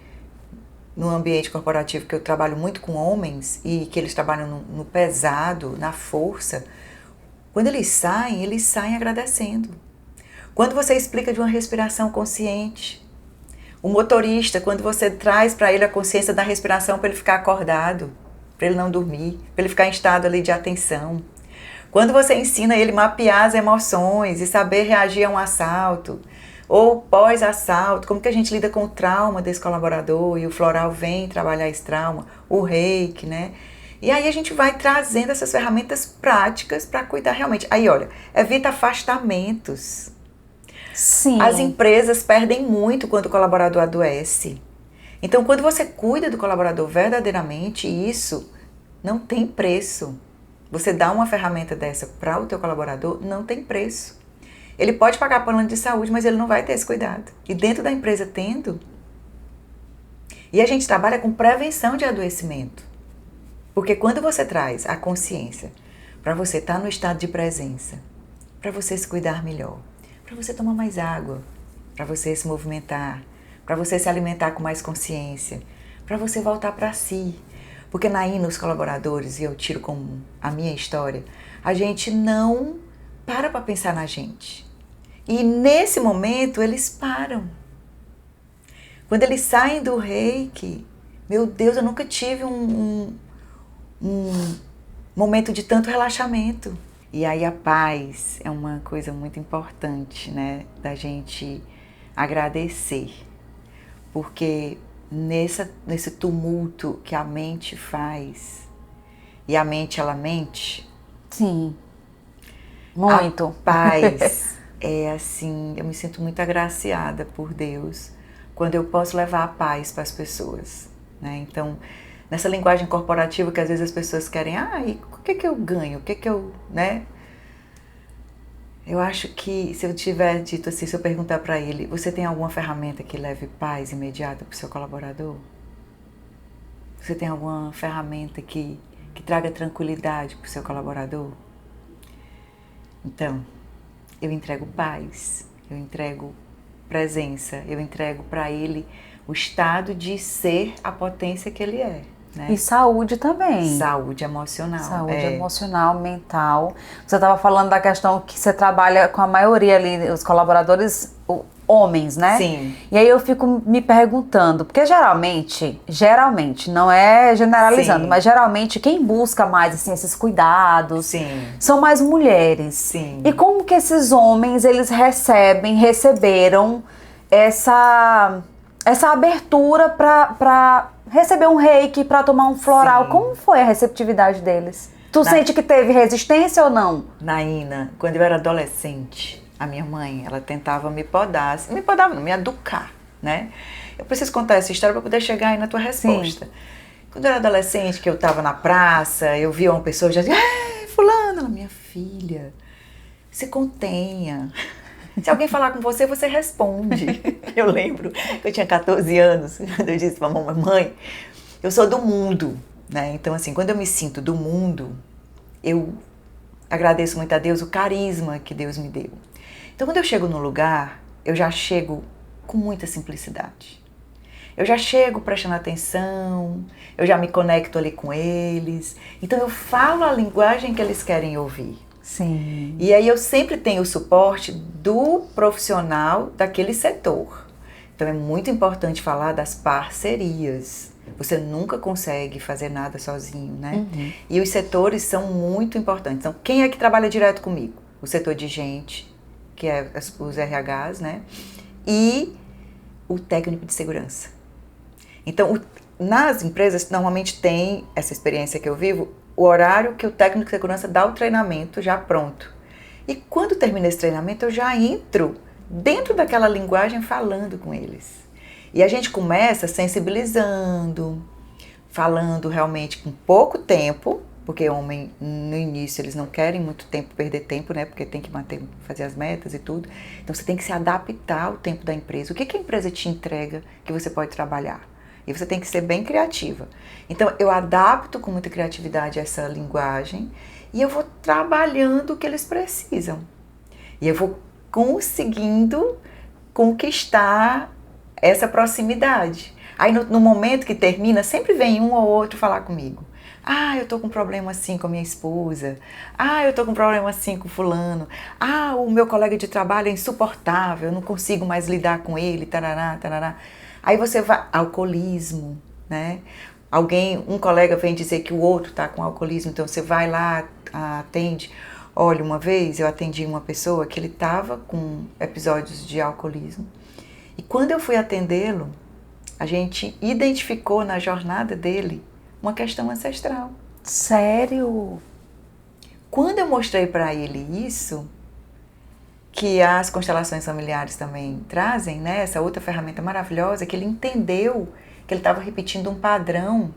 no ambiente corporativo, que eu trabalho muito com homens e que eles trabalham no pesado, na força. Quando eles saem agradecendo. Quando você explica de uma respiração consciente, o motorista, quando você traz para ele a consciência da respiração para ele ficar acordado, para ele não dormir, para ele ficar em estado ali de atenção. Quando você ensina ele a mapear as emoções e saber reagir a um assalto, ou pós-assalto, como que a gente lida com o trauma desse colaborador, e o floral vem trabalhar esse trauma, o reiki, né? E aí a gente vai trazendo essas ferramentas práticas para cuidar realmente. Aí, olha, evita afastamentos. Sim. As empresas perdem muito quando o colaborador adoece. Então, quando você cuida do colaborador verdadeiramente, isso não tem preço. Você dá uma ferramenta dessa para o teu colaborador, não tem preço. Ele pode pagar plano de saúde, mas ele não vai ter esse cuidado. E dentro da empresa tendo... E a gente trabalha com prevenção de adoecimento. Porque quando você traz a consciência para você estar no estado de presença, para você se cuidar melhor, para você tomar mais água, para você se movimentar, para você se alimentar com mais consciência, para você voltar para si. Porque nos colaboradores, e eu tiro como a minha história, a gente não para pensar na gente. E nesse momento eles param. Quando eles saem do reiki, meu Deus, eu nunca tive um momento de tanto relaxamento. E aí a paz é uma coisa muito importante, né, da gente agradecer. Porque nesse tumulto que a mente faz, e a mente ela mente. Sim, muito. A paz é assim, eu me sinto muito agraciada por Deus quando eu posso levar a paz para as pessoas, né? Então, nessa linguagem corporativa que às vezes as pessoas querem, e o que eu ganho? O que eu, né? Eu acho que se eu tiver dito assim, se eu perguntar para ele, você tem alguma ferramenta que leve paz imediata para o seu colaborador? Você tem alguma ferramenta que traga tranquilidade para o seu colaborador? Então, eu entrego paz, eu entrego presença, eu entrego para ele o estado de ser a potência que ele é. Né? E saúde também. Saúde emocional. Saúde emocional, mental. Você estava falando da questão que você trabalha com a maioria ali, os colaboradores homens, né? Sim. E aí eu fico me perguntando, porque geralmente, não é generalizando, Sim. mas geralmente quem busca mais assim, esses cuidados Sim. são mais mulheres. Sim. E como que esses homens, eles receberam essa abertura para receber um reiki, para tomar um floral? Sim. Como foi a receptividade deles? Tu sente que teve resistência ou não? Naina, quando eu era adolescente, a minha mãe, ela tentava me educar, né? Eu preciso contar essa história para poder chegar aí na tua resposta. Sim. Quando eu era adolescente, que eu estava na praça, eu via uma pessoa e já dizia, fulana, minha filha, se contenha. Se alguém falar com você, você responde. Eu lembro que eu tinha 14 anos, eu disse pra mamãe, eu sou do mundo, né? Então, assim, quando eu me sinto do mundo, eu agradeço muito a Deus o carisma que Deus me deu. Então, quando eu chego num lugar, eu já chego com muita simplicidade. Eu já chego prestando atenção, eu já me conecto ali com eles. Então, eu falo a linguagem que eles querem ouvir. Sim. E aí eu sempre tenho o suporte do profissional daquele setor. Então é muito importante falar das parcerias. Você nunca consegue fazer nada sozinho, né? Uhum. E os setores são muito importantes. Então, quem é que trabalha direto comigo? O setor de gente, que é os RHs, né? E o técnico de segurança. Então, nas empresas, normalmente tem essa experiência que eu vivo, o horário que o técnico de segurança dá o treinamento já pronto. E quando termina esse treinamento, eu já entro dentro daquela linguagem falando com eles. E a gente começa sensibilizando, falando realmente com pouco tempo, porque homem, no início, eles não querem muito tempo, perder tempo, né? Porque tem que fazer as metas e tudo. Então, você tem que se adaptar ao tempo da empresa. O que a empresa te entrega que você pode trabalhar? E você tem que ser bem criativa. Então, eu adapto com muita criatividade essa linguagem e eu vou trabalhando o que eles precisam. E eu vou conseguindo conquistar essa proximidade. Aí, no momento que termina, sempre vem um ou outro falar comigo. Eu tô com um problema assim com a minha esposa. Eu tô com um problema assim com fulano. O meu colega de trabalho é insuportável, eu não consigo mais lidar com ele, tarará, tarará. Aí você vai, alcoolismo, né? Um colega vem dizer que o outro tá com alcoolismo, então você vai lá, atende. Olha, uma vez eu atendi uma pessoa que ele tava com episódios de alcoolismo. E quando eu fui atendê-lo, a gente identificou na jornada dele uma questão ancestral. Sério? Quando eu mostrei para ele isso, que as constelações familiares também trazem, né, essa outra ferramenta maravilhosa, que ele entendeu que ele estava repetindo um padrão,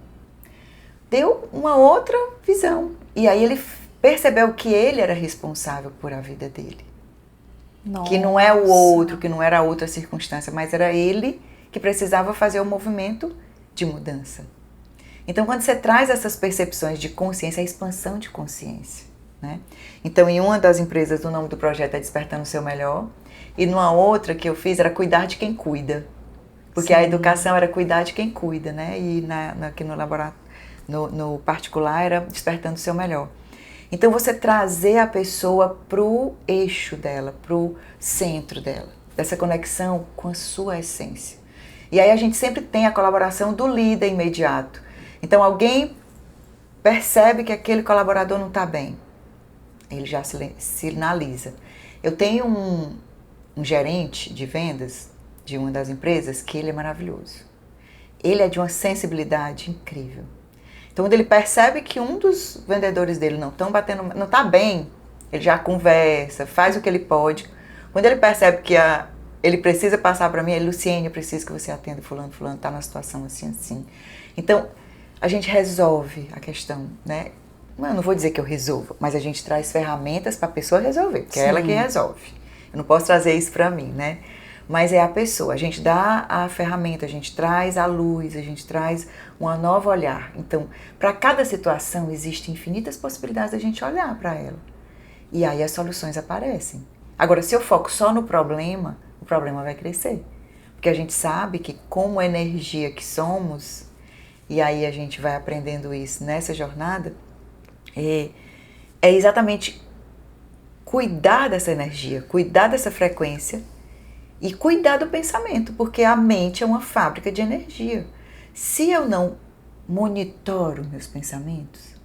deu uma outra visão. E aí ele percebeu que ele era responsável por a vida dele. Nossa. Que não é o outro, que não era a outra circunstância, mas era ele que precisava fazer o movimento de mudança. Então, quando você traz essas percepções de consciência, é a expansão de consciência, né? Então, em uma das empresas, o nome do projeto é Despertando o Seu Melhor, e numa outra que eu fiz era Cuidar de Quem Cuida, porque a educação era cuidar de quem cuida, né? E aqui no laboratório, no particular, era Despertando o Seu Melhor. Então, você trazer a pessoa pro eixo dela, pro centro dela, dessa conexão com a sua essência. E aí a gente sempre tem a colaboração do líder imediato. Então, alguém percebe que aquele colaborador não está bem, ele já sinaliza. Eu tenho um gerente de vendas de uma das empresas que ele é maravilhoso. Ele é de uma sensibilidade incrível. Então, quando ele percebe que um dos vendedores dele não está bem, ele já conversa, faz o que ele pode. Quando ele percebe que ele precisa passar para mim, Luciene, eu preciso que você atenda fulano está numa situação assim, assim. Então, a gente resolve a questão, né? Eu não vou dizer que eu resolvo, mas a gente traz ferramentas para a pessoa resolver, porque é ela que resolve. Eu não posso trazer isso para mim, né? Mas é a pessoa, a gente dá a ferramenta, a gente traz a luz, a gente traz um novo olhar. Então, para cada situação existem infinitas possibilidades da gente olhar para ela. E aí as soluções aparecem. Agora, se eu foco só no problema, o problema vai crescer. Porque a gente sabe que como energia que somos, e aí a gente vai aprendendo isso nessa jornada, é exatamente cuidar dessa energia, cuidar dessa frequência e cuidar do pensamento, porque a mente é uma fábrica de energia. Se eu não monitoro meus pensamentos,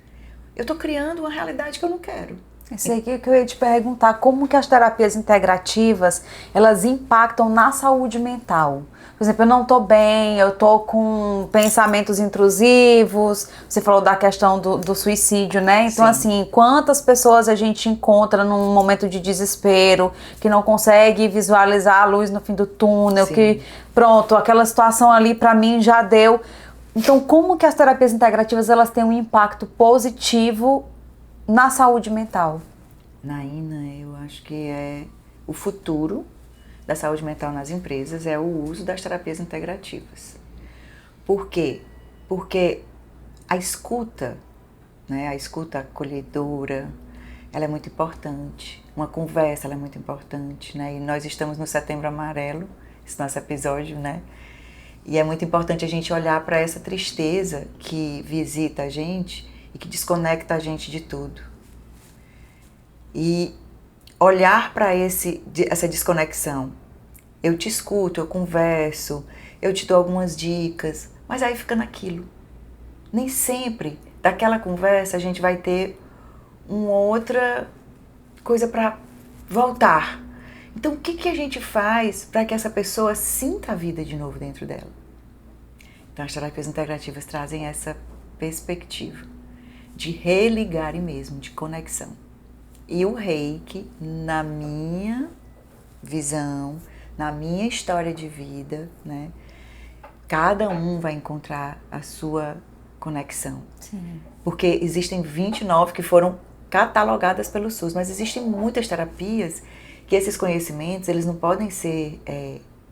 eu estou criando uma realidade que eu não quero. Isso aí que eu ia te perguntar, como que as terapias integrativas, elas impactam na saúde mental? Por exemplo, eu não estou bem, eu estou com pensamentos intrusivos, você falou da questão do suicídio, né? Então, assim, quantas pessoas a gente encontra num momento de desespero, que não consegue visualizar a luz no fim do túnel, que pronto, aquela situação ali para mim já deu. Então, como que as terapias integrativas, elas têm um impacto positivo na saúde mental? Naina, eu acho que é o futuro da saúde mental nas empresas é o uso das terapias integrativas. Por quê? Porque a escuta, né, a escuta acolhedora, ela é muito importante. Uma conversa, ela é muito importante, né? E nós estamos no Setembro Amarelo, esse nosso episódio, né? E é muito importante a gente olhar para essa tristeza que visita a gente e que desconecta a gente de tudo. E olhar para essa desconexão. Eu te escuto, eu converso, eu te dou algumas dicas, mas aí fica naquilo. Nem sempre daquela conversa a gente vai ter uma outra coisa para voltar. Então, o que a gente faz para que essa pessoa sinta a vida de novo dentro dela? Então, as terapias integrativas trazem essa perspectiva de religar mesmo, de conexão. E o Reiki, na minha visão, na minha história de vida, né? Cada um vai encontrar a sua conexão. Sim. Porque existem 29 que foram catalogadas pelo SUS, mas existem muitas terapias que esses conhecimentos, eles não podem ser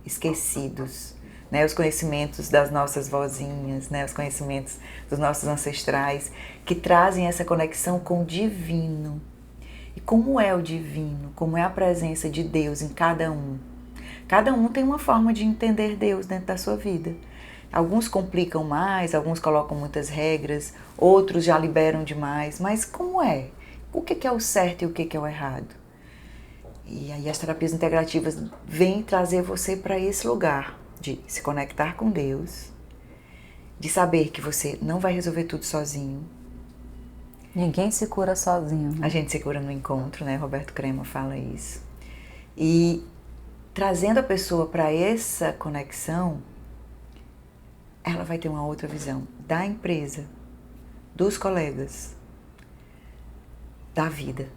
esquecidos, né? Os conhecimentos das nossas vozinhas, né? Os conhecimentos dos nossos ancestrais, que trazem essa conexão com o divino. E como é o divino? Como é a presença de Deus em cada um? Cada um tem uma forma de entender Deus dentro da sua vida. Alguns complicam mais, alguns colocam muitas regras, outros já liberam demais. Mas como é? O que é o certo e o que é o errado? E aí as terapias integrativas vêm trazer você para esse lugar de se conectar com Deus, de saber que você não vai resolver tudo sozinho. Ninguém se cura sozinho, né? A gente se cura no encontro, né? Roberto Crema fala isso. E trazendo a pessoa para essa conexão, ela vai ter uma outra visão da empresa, dos colegas, da vida.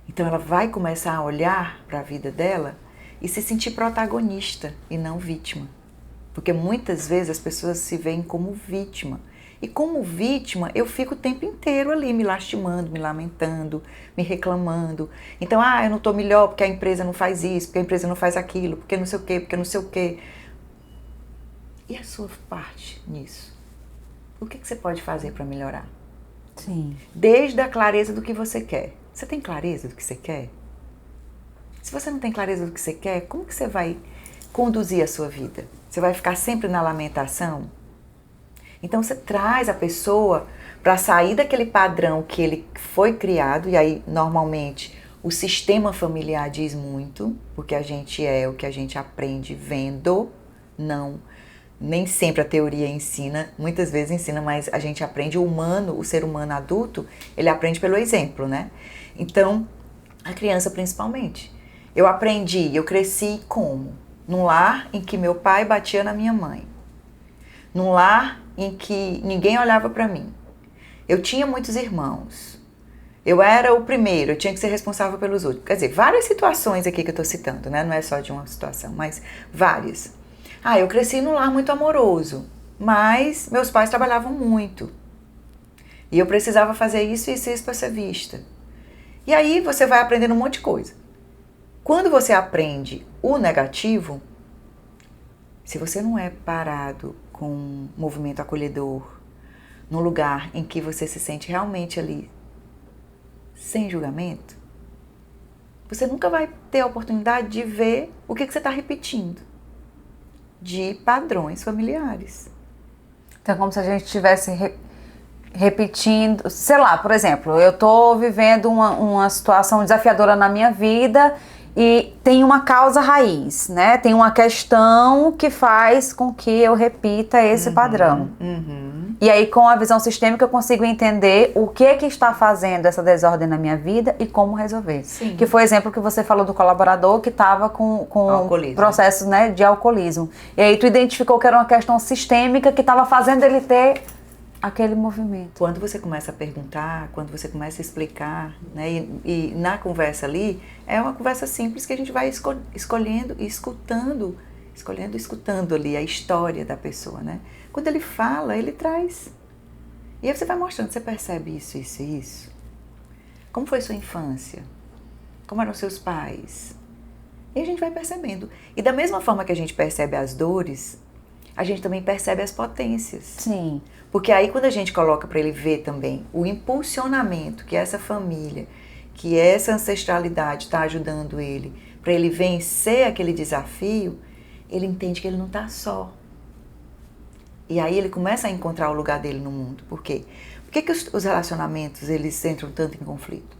Então ela vai começar a olhar para a vida dela e se sentir protagonista e não vítima. Porque muitas vezes as pessoas se veem como vítima. E como vítima, eu fico o tempo inteiro ali me lastimando, me lamentando, me reclamando. Então, eu não estou melhor porque a empresa não faz isso, porque a empresa não faz aquilo, porque não sei o quê, porque não sei o quê. E a sua parte nisso? O que você pode fazer para melhorar? Sim. Desde a clareza do que você quer. Você tem clareza do que você quer? Se você não tem clareza do que você quer, como que você vai conduzir a sua vida? Você vai ficar sempre na lamentação? Então você traz a pessoa para sair daquele padrão que ele foi criado, e aí normalmente o sistema familiar diz muito, porque a gente é o que a gente aprende vendo, nem sempre a teoria ensina, muitas vezes ensina, mas a gente aprende o ser humano adulto, ele aprende pelo exemplo, né? Então, a criança principalmente. Eu cresci como? Num lar em que meu pai batia na minha mãe. Num lar em que ninguém olhava para mim. Eu tinha muitos irmãos. Eu era o primeiro, eu tinha que ser responsável pelos outros. Quer dizer, várias situações aqui que eu estou citando, né? Não é só de uma situação, mas várias. Eu cresci num lar muito amoroso, mas meus pais trabalhavam muito. E eu precisava fazer isso e isso para ser vista. E aí você vai aprendendo um monte de coisa. Quando você aprende o negativo, se você não é parado com um movimento acolhedor, num lugar em que você se sente realmente ali sem julgamento, você nunca vai ter a oportunidade de ver o que você está repetindo de padrões familiares. Então é como se a gente estivesse repetindo, sei lá, por exemplo, eu estou vivendo uma situação desafiadora na minha vida e tem uma causa raiz, né? Tem uma questão que faz com que eu repita esse padrão. E aí, com a visão sistêmica, eu consigo entender o que está fazendo essa desordem na minha vida e como resolver. Sim. Que foi o exemplo que você falou do colaborador que estava com processos, né, de alcoolismo. E aí tu identificou que era uma questão sistêmica que estava fazendo ele ter aquele movimento. Quando você começa a perguntar, quando você começa a explicar, né, e na conversa ali, é uma conversa simples que a gente vai escolhendo e escutando ali a história da pessoa, né? Quando ele fala, ele traz. E aí você vai mostrando, você percebe isso, isso e isso. Como foi sua infância? Como eram seus pais? E a gente vai percebendo. E da mesma forma que a gente percebe as dores, a gente também percebe as potências. Sim. Porque aí quando a gente coloca para ele ver também o impulsionamento que essa família, que essa ancestralidade está ajudando ele, para ele vencer aquele desafio, ele entende que ele não está só. E aí ele começa a encontrar o lugar dele no mundo. Por quê? Por que os relacionamentos eles entram tanto em conflito?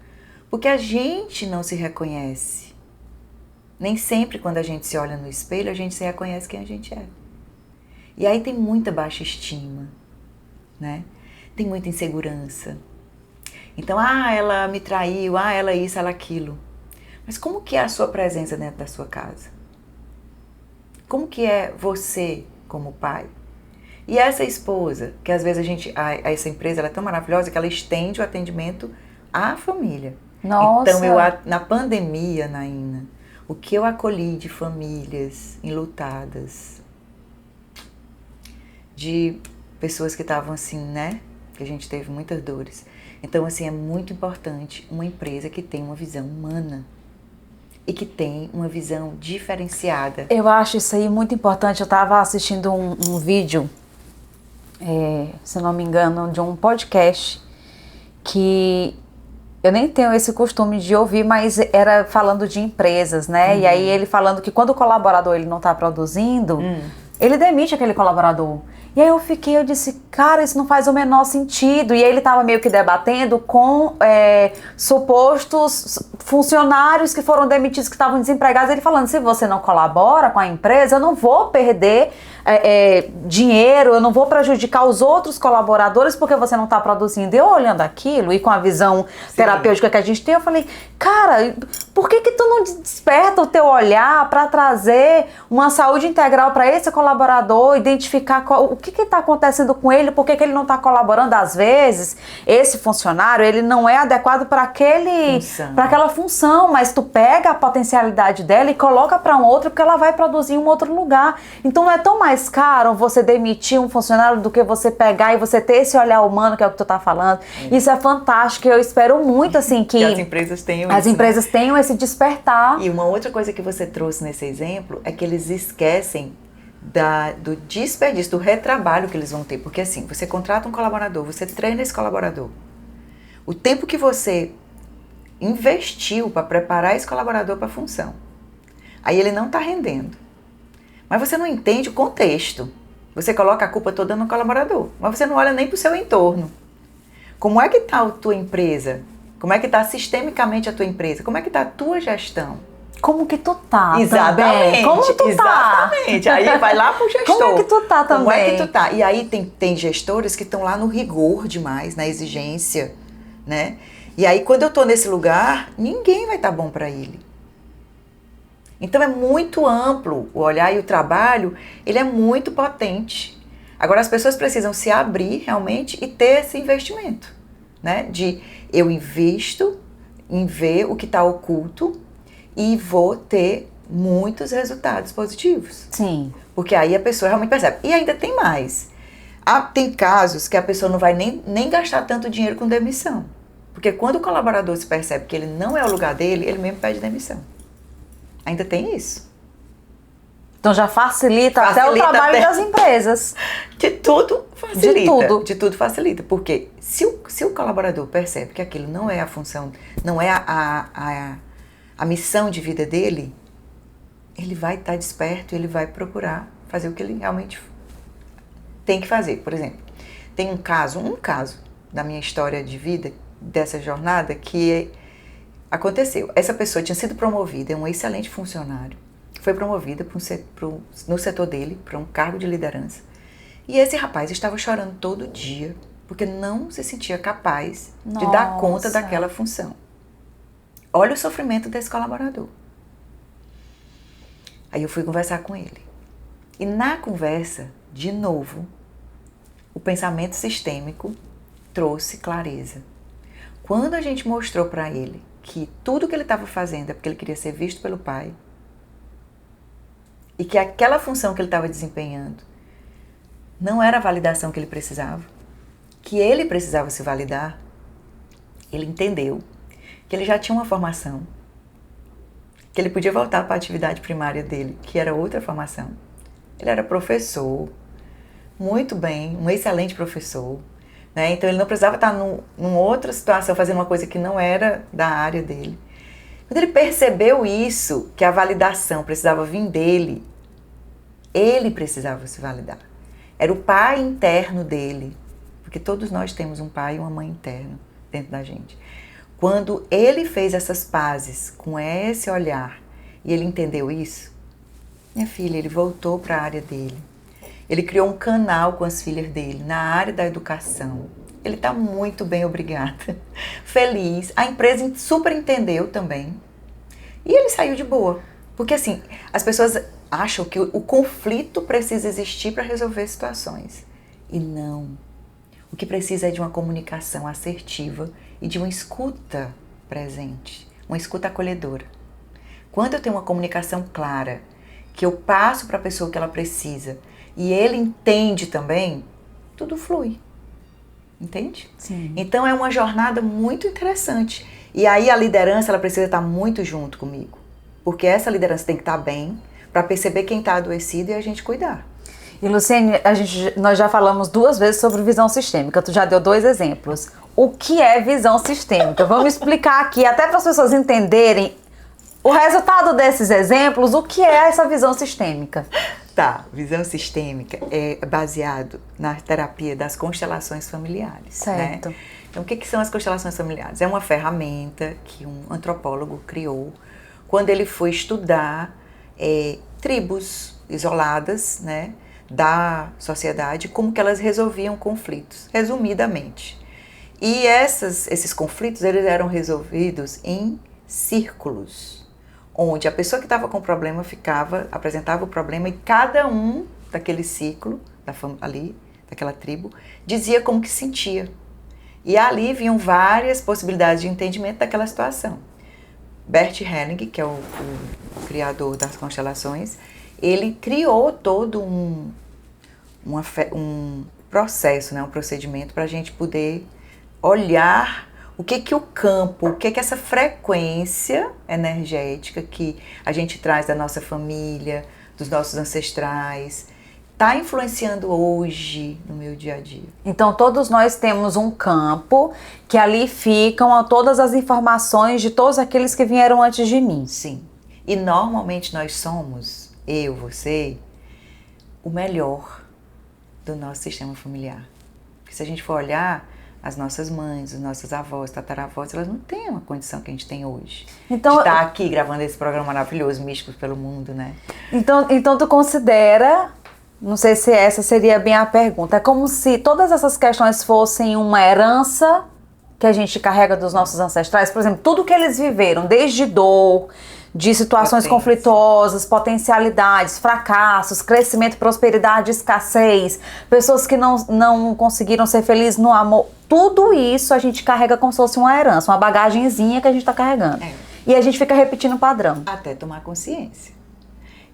Porque a gente não se reconhece. Nem sempre quando a gente se olha no espelho, a gente se reconhece quem a gente é. E aí tem muita baixa estima, né? Tem muita insegurança. Então, ela me traiu, ela isso, ela aquilo. Mas como que é a sua presença dentro da sua casa? Como que é você como pai? E essa esposa, que às vezes essa empresa ela é tão maravilhosa que ela estende o atendimento à família. Nossa. Então, na pandemia, Naina, o que eu acolhi de famílias enlutadas, de pessoas que estavam assim, né? Que a gente teve muitas dores. Então, assim, é muito importante uma empresa que tem uma visão humana e que tem uma visão diferenciada. Eu acho isso aí muito importante. Eu estava assistindo um vídeo, se não me engano, de um podcast que eu nem tenho esse costume de ouvir, mas era falando de empresas, né? E aí ele falando que quando o colaborador ele não está produzindo, ele demite aquele colaborador. E aí eu disse, cara, isso não faz o menor sentido. E aí ele estava meio que debatendo com supostos funcionários que foram demitidos, que estavam desempregados. Ele falando, se você não colabora com a empresa, eu não vou perder dinheiro, eu não vou prejudicar os outros colaboradores porque você não está produzindo. Eu olhando aquilo e com a visão terapêutica que a gente tem, eu falei, cara, por que tu não desperta o teu olhar para trazer uma saúde integral para esse colaborador, identificar o que está acontecendo com ele, por que ele não está colaborando? Às vezes, esse funcionário, ele não é adequado para aquela função, mas tu pega a potencialidade dela e coloca para um outro porque ela vai produzir em um outro lugar. Então não é tão mais mais caro você demitir um funcionário do que você pegar e você ter esse olhar humano, que é o que tu tá falando. Isso é fantástico. Eu espero muito, assim, que as empresas tenham as isso, empresas tenham esse despertar. E uma outra coisa que você trouxe nesse exemplo é que eles esquecem do desperdício, do retrabalho que eles vão ter. Porque assim, você contrata um colaborador, você treina esse colaborador. O tempo que você investiu para preparar esse colaborador para a função, aí ele não está rendendo. Mas você não entende o contexto. Você coloca a culpa toda no colaborador, mas você não olha nem para o seu entorno. Como é que está a tua empresa? Como é que está sistemicamente a tua empresa? Como é que está a tua gestão? Como que tu tá? Exatamente. Também? Como tu tá? Exatamente. Aí vai lá pro gestor. Como é que tu tá também? Como é que tu tá? E aí tem gestores que estão lá no rigor demais, na exigência, né? E aí quando eu tô nesse lugar, ninguém vai estar bom para ele. Então é muito amplo o olhar e o trabalho, ele é muito potente. Agora as pessoas precisam se abrir realmente e ter esse investimento, né? De eu invisto em ver o que está oculto e vou ter muitos resultados positivos. Sim. Porque aí a pessoa realmente percebe. E ainda tem mais. Tem casos que a pessoa não vai nem gastar tanto dinheiro com demissão. Porque quando o colaborador se percebe que ele não é o lugar dele, ele mesmo pede demissão. Ainda tem isso. Então já facilita até o trabalho das empresas. De tudo facilita. De tudo. De tudo facilita. Porque se o colaborador percebe que aquilo não é a função, não é a missão de vida dele, ele vai estar desperto, ele vai procurar fazer o que ele realmente tem que fazer. Por exemplo, tem um caso da minha história de vida, dessa jornada, que aconteceu. Essa pessoa tinha sido promovida, é um excelente funcionário, foi promovida no setor dele, para um cargo de liderança. E esse rapaz estava chorando todo dia, porque não se sentia capaz de dar conta daquela função. Olha o sofrimento desse colaborador. Aí eu fui conversar com ele. E na conversa, de novo, o pensamento sistêmico trouxe clareza. Quando a gente mostrou para ele que tudo que ele estava fazendo é porque ele queria ser visto pelo pai, e que aquela função que ele estava desempenhando não era a validação que ele precisava, que ele precisava se validar, ele entendeu que ele já tinha uma formação, que ele podia voltar para a atividade primária dele, que era outra formação. Ele era professor, muito bem, um excelente professor, né? Então ele não precisava estar numa outra situação, fazendo uma coisa que não era da área dele. Quando ele percebeu isso, que a validação precisava vir dele, ele precisava se validar. Era o pai interno dele, porque todos nós temos um pai e uma mãe interno dentro da gente. Quando ele fez essas pazes com esse olhar e ele entendeu isso, minha filha, ele voltou para a área dele. Ele criou um canal com as filhas dele na área da educação. Ele está muito bem, obrigada. Feliz. A empresa super entendeu também. E ele saiu de boa. Porque assim, as pessoas acham que o conflito precisa existir para resolver situações. E não. O que precisa é de uma comunicação assertiva e de uma escuta presente, uma escuta acolhedora. Quando eu tenho uma comunicação clara, que eu passo para a pessoa o que ela precisa e ele entende também, tudo flui. Entende? Sim. Então é uma jornada muito interessante. E aí a liderança ela precisa estar muito junto comigo. Porque essa liderança tem que estar bem para perceber quem está adoecido e a gente cuidar. E Luciene, nós já falamos 2 vezes sobre visão sistêmica, tu já deu 2 exemplos. O que é visão sistêmica? Vamos explicar aqui, até para as pessoas entenderem o resultado desses exemplos, o que é essa visão sistêmica? Tá, visão sistêmica é baseado na terapia das constelações familiares. Certo. Né? Então, o que são as constelações familiares? É uma ferramenta que um antropólogo criou quando ele foi estudar tribos isoladas, né, da sociedade, como que elas resolviam conflitos, resumidamente. E esses conflitos eles eram resolvidos em círculos, onde a pessoa que estava com o problema apresentava o problema e cada um daquele ciclo, daquela tribo, dizia como que sentia. E ali vinham várias possibilidades de entendimento daquela situação. Bert Helling, que é o criador das constelações, ele criou todo um processo, né, um procedimento para a gente poder olhar o que o campo, o que essa frequência energética que a gente traz da nossa família, dos nossos ancestrais, está influenciando hoje no meu dia a dia. Então todos nós temos um campo que ali ficam todas as informações de todos aqueles que vieram antes de mim. Sim. E normalmente nós somos, eu, você, o melhor do nosso sistema familiar. Porque se a gente for olhar, as nossas mães, os nossos avós, tataravós, elas não têm uma condição que a gente tem hoje. Então, de estar aqui gravando esse programa maravilhoso, Místicos pelo Mundo, né? Então tu considera, não sei se essa seria bem a pergunta, é como se todas essas questões fossem uma herança que a gente carrega dos nossos ancestrais, por exemplo, tudo que eles viveram, desde dor, de situações conflituosas, potencialidades, fracassos, crescimento, prosperidade, escassez, pessoas que não conseguiram ser felizes no amor, tudo isso a gente carrega como se fosse uma herança, uma bagagenzinha que a gente está carregando. E a gente fica repetindo o padrão. Até tomar consciência.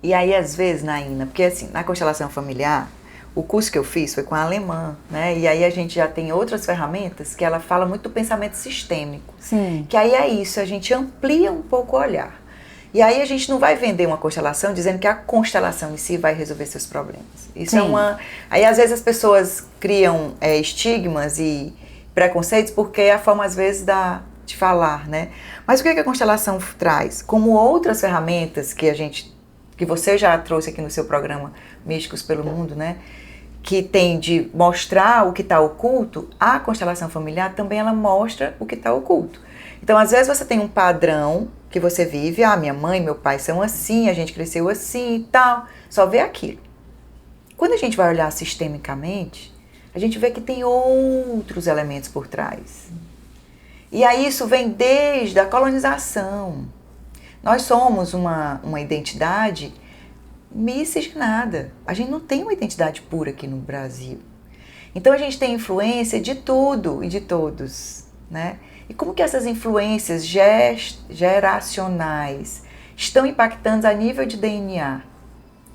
E aí, às vezes, Naina, porque assim, na constelação familiar, o curso que eu fiz foi com a alemã, né? E aí a gente já tem outras ferramentas que ela fala muito do pensamento sistêmico. Sim. Que aí é isso, a gente amplia um pouco o olhar. E aí a gente não vai vender uma constelação dizendo que a constelação em si vai resolver seus problemas. Isso Sim. Aí às vezes as pessoas criam estigmas e preconceitos porque é a forma às vezes de falar, né? Mas o que a constelação traz? Como outras ferramentas que você já trouxe aqui no seu programa Místicos pelo Mundo, né? Que tem de mostrar o que está oculto, a constelação familiar também ela mostra o que está oculto. Então, às vezes você tem um padrão que você vive, minha mãe e meu pai são assim, a gente cresceu assim e tal, só vê aquilo. Quando a gente vai olhar sistemicamente, a gente vê que tem outros elementos por trás. E aí isso vem desde a colonização. Nós somos uma identidade miscigenada. A gente não tem uma identidade pura aqui no Brasil. Então a gente tem influência de tudo e de todos, né? E como que essas influências geracionais estão impactando a nível de DNA?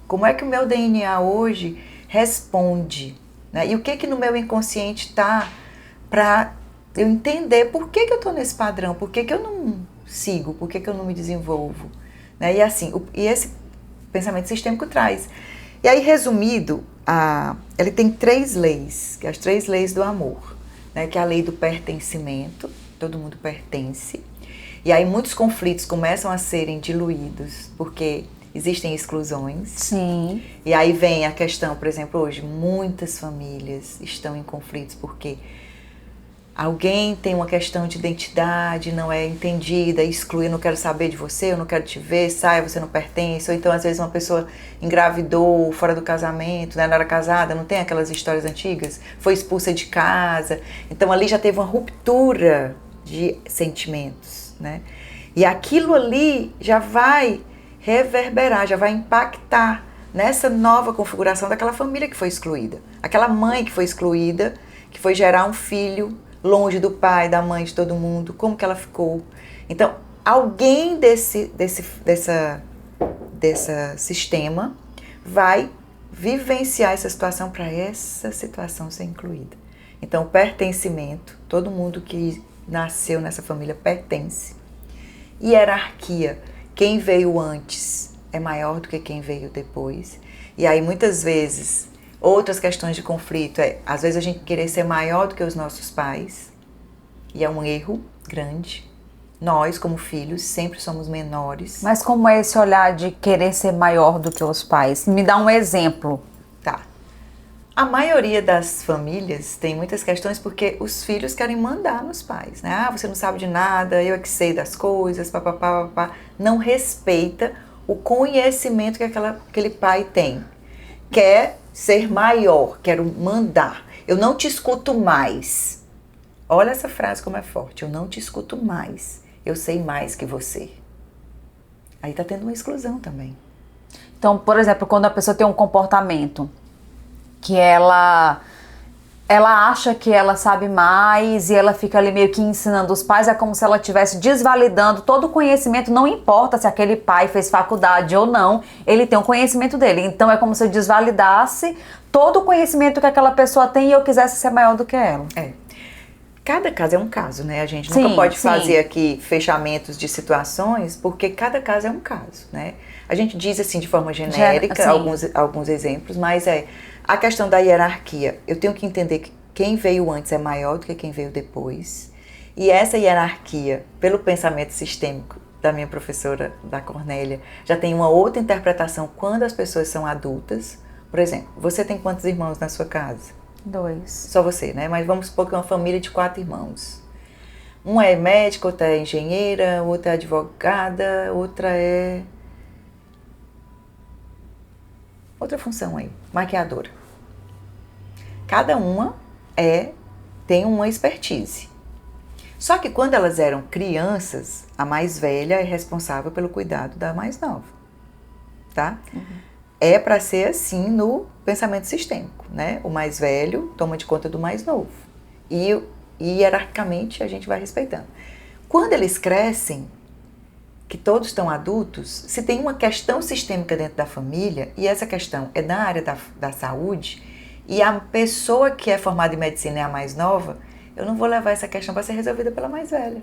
Como é que o meu DNA hoje responde? Né? E o que no meu inconsciente está para eu entender por que eu estou nesse padrão? Por que eu não sigo? Por que eu não me desenvolvo? Né? E assim, esse pensamento sistêmico traz. E aí, resumido, ele tem 3 leis, que é as 3 leis do amor, né? Que é a lei do pertencimento, todo mundo pertence. E aí muitos conflitos começam a serem diluídos, porque existem exclusões. Sim. E aí vem a questão, por exemplo, hoje, muitas famílias estão em conflitos porque alguém tem uma questão de identidade, não é entendida, exclui, eu não quero saber de você, eu não quero te ver, sai, você não pertence. Ou então, às vezes, uma pessoa engravidou fora do casamento, né? Não era casada, não tem aquelas histórias antigas, foi expulsa de casa. Então, ali já teve uma ruptura de sentimentos, né? E aquilo ali já vai reverberar, já vai impactar nessa nova configuração daquela família que foi excluída. Aquela mãe que foi excluída, que foi gerar um filho longe do pai, da mãe, de todo mundo, como que ela ficou. Então, alguém desse sistema vai vivenciar essa situação para essa situação ser incluída. Então, pertencimento, todo mundo que nasceu nessa família pertence. Hierarquia, quem veio antes é maior do que quem veio depois. E aí, muitas vezes, outras questões de conflito às vezes a gente querer ser maior do que os nossos pais, e é um erro grande. Nós, como filhos, sempre somos menores. Mas como é esse olhar de querer ser maior do que os pais? Me dá um exemplo. Tá. A maioria das famílias tem muitas questões porque os filhos querem mandar nos pais, né? Você não sabe de nada, eu é que sei das coisas, papapá, papapá. Não respeita o conhecimento que aquele pai tem. Quer ser maior, quero mandar. Eu não te escuto mais. Olha essa frase como é forte. Eu não te escuto mais. Eu sei mais que você. Aí tá tendo uma exclusão também. Então, por exemplo, quando a pessoa tem um comportamento que ela acha que ela sabe mais e ela fica ali meio que ensinando os pais, é como se ela estivesse desvalidando todo o conhecimento, não importa se aquele pai fez faculdade ou não, ele tem o conhecimento dele. Então é como se eu desvalidasse todo o conhecimento que aquela pessoa tem e eu quisesse ser maior do que ela. Cada caso é um caso, né? A gente nunca pode fazer aqui fechamentos de situações, porque cada caso é um caso, né? A gente diz assim de forma genérica alguns exemplos, mas a questão da hierarquia. Eu tenho que entender que quem veio antes é maior do que quem veio depois. E essa hierarquia, pelo pensamento sistêmico da minha professora, da Cornélia, já tem uma outra interpretação quando as pessoas são adultas. Por exemplo, você tem quantos irmãos na sua casa? 2. Só você, né? Mas vamos supor que é uma família de 4 irmãos. Um é médico, outra é engenheira, outra é advogada, outra é... outra função aí, maquiadora. Cada uma tem uma expertise. Só que quando elas eram crianças, a mais velha é responsável pelo cuidado da mais nova, tá? É para ser assim no pensamento sistêmico, né? O mais velho toma de conta do mais novo. E hierarquicamente a gente vai respeitando. Quando eles crescem, que todos estão adultos, se tem uma questão sistêmica dentro da família, e essa questão é na área da saúde, e a pessoa que é formada em medicina é a mais nova, eu não vou levar essa questão para ser resolvida pela mais velha.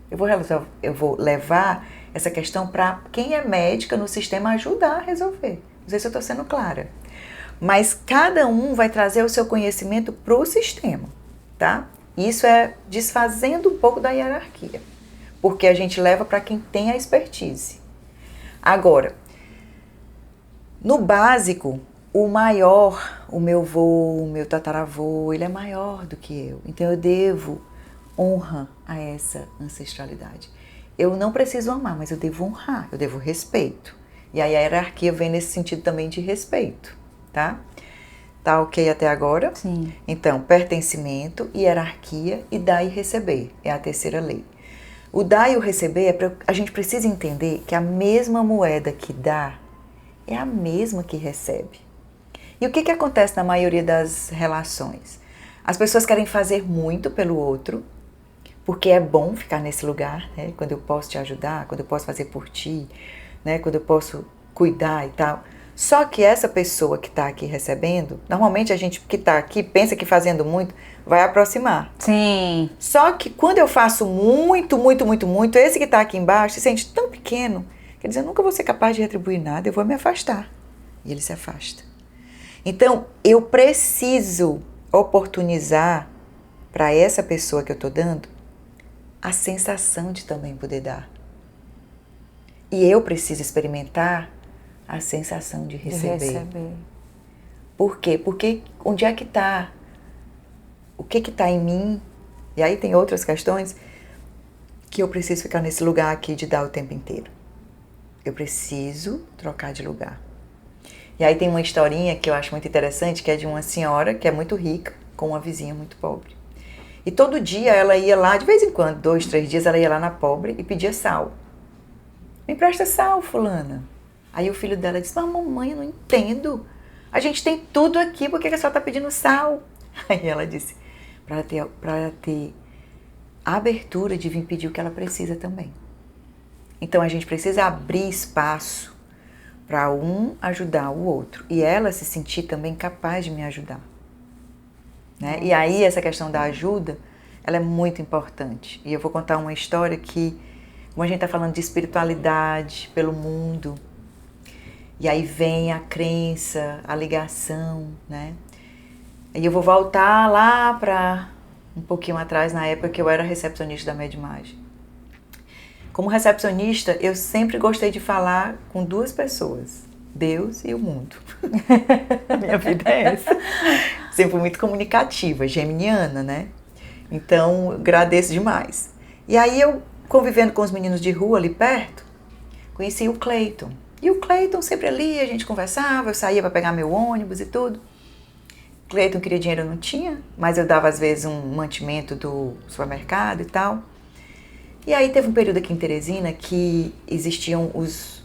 Eu vou levar essa questão para quem é médica no sistema ajudar a resolver. Não sei se eu estou sendo clara. Mas cada um vai trazer o seu conhecimento para o sistema, tá? Isso é desfazendo um pouco da hierarquia, porque a gente leva para quem tem a expertise. Agora, no básico, o maior, o meu avô, o meu tataravô, ele é maior do que eu. Então eu devo honra a essa ancestralidade. Eu não preciso amar, mas eu devo honrar, eu devo respeito. E aí a hierarquia vem nesse sentido também de respeito, tá? Tá ok até agora? Sim. Então, pertencimento, hierarquia e dar e receber. É a terceira lei. O dar e o receber, a gente precisa entender que a mesma moeda que dá é a mesma que recebe. E o que acontece na maioria das relações? As pessoas querem fazer muito pelo outro, porque é bom ficar nesse lugar, né? Quando eu posso te ajudar, quando eu posso fazer por ti, né? Quando eu posso cuidar e tal. Só que essa pessoa que está aqui recebendo, normalmente a gente que está aqui pensa que fazendo muito vai aproximar. Sim. Só que quando eu faço muito, esse que está aqui embaixo se sente tão pequeno, quer dizer, eu nunca vou ser capaz de retribuir nada, eu vou me afastar. E ele se afasta. Então, eu preciso oportunizar para essa pessoa que eu estou dando a sensação de também poder dar. E eu preciso experimentar a sensação de receber. Por quê? Porque onde é que está? O que está em mim? E aí tem outras questões que eu preciso ficar nesse lugar aqui de dar o tempo inteiro. Eu preciso trocar de lugar. E aí tem uma historinha que eu acho muito interessante, que é de uma senhora que é muito rica, com uma vizinha muito pobre. E todo dia ela ia lá, de vez em quando, 2, 3 dias, ela ia lá na pobre e pedia sal. Me empresta sal, fulana. Aí o filho dela disse, mas mamãe, eu não entendo. A gente tem tudo aqui, por que a senhora está pedindo sal? Aí ela disse, para ela ter a abertura de vir pedir o que ela precisa também. Então a gente precisa abrir espaço para um ajudar o outro. E ela se sentir também capaz de me ajudar. Né? E aí essa questão da ajuda, ela é muito importante. E eu vou contar uma história que, como a gente está falando de espiritualidade pelo mundo, e aí vem a crença, a ligação, né? E eu vou voltar lá para um pouquinho atrás, na época que eu era recepcionista da Medimagem. Como recepcionista, eu sempre gostei de falar com 2 pessoas, Deus e o mundo. A minha vida é essa. Sempre fui muito comunicativa, geminiana, né? Então, agradeço demais. E aí eu, convivendo com os meninos de rua ali perto, conheci o Cleiton. E o Cleiton sempre ali, a gente conversava, eu saía para pegar meu ônibus e tudo. O Cleiton queria dinheiro, eu não tinha, mas eu dava às vezes um mantimento do supermercado e tal. E aí teve um período aqui em Teresina que existiam os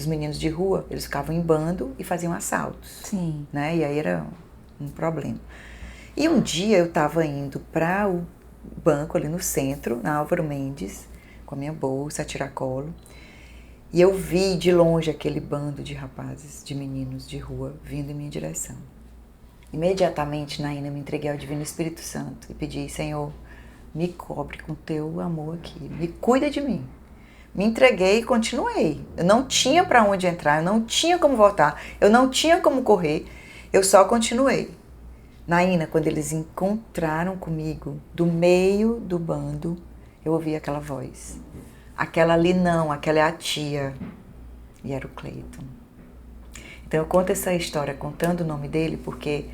meninos de rua, eles ficavam em bando e faziam assaltos. Sim. Né? E aí era um problema. E um dia eu estava indo para o banco ali no centro, na Álvaro Mendes, com a minha bolsa, a tiracolo. E eu vi de longe aquele bando de rapazes, de meninos de rua, vindo em minha direção. Imediatamente, Naina, me entreguei ao Divino Espírito Santo e pedi: Senhor, me cobre com teu amor aqui, me cuida de mim. Me entreguei e continuei. Eu não tinha para onde entrar, eu não tinha como voltar, eu não tinha como correr, eu só continuei. Naina, quando eles encontraram comigo, do meio do bando, eu ouvi aquela voz. Aquela ali não, aquela é a tia. E era o Cleiton. Então eu conto essa história contando o nome dele porque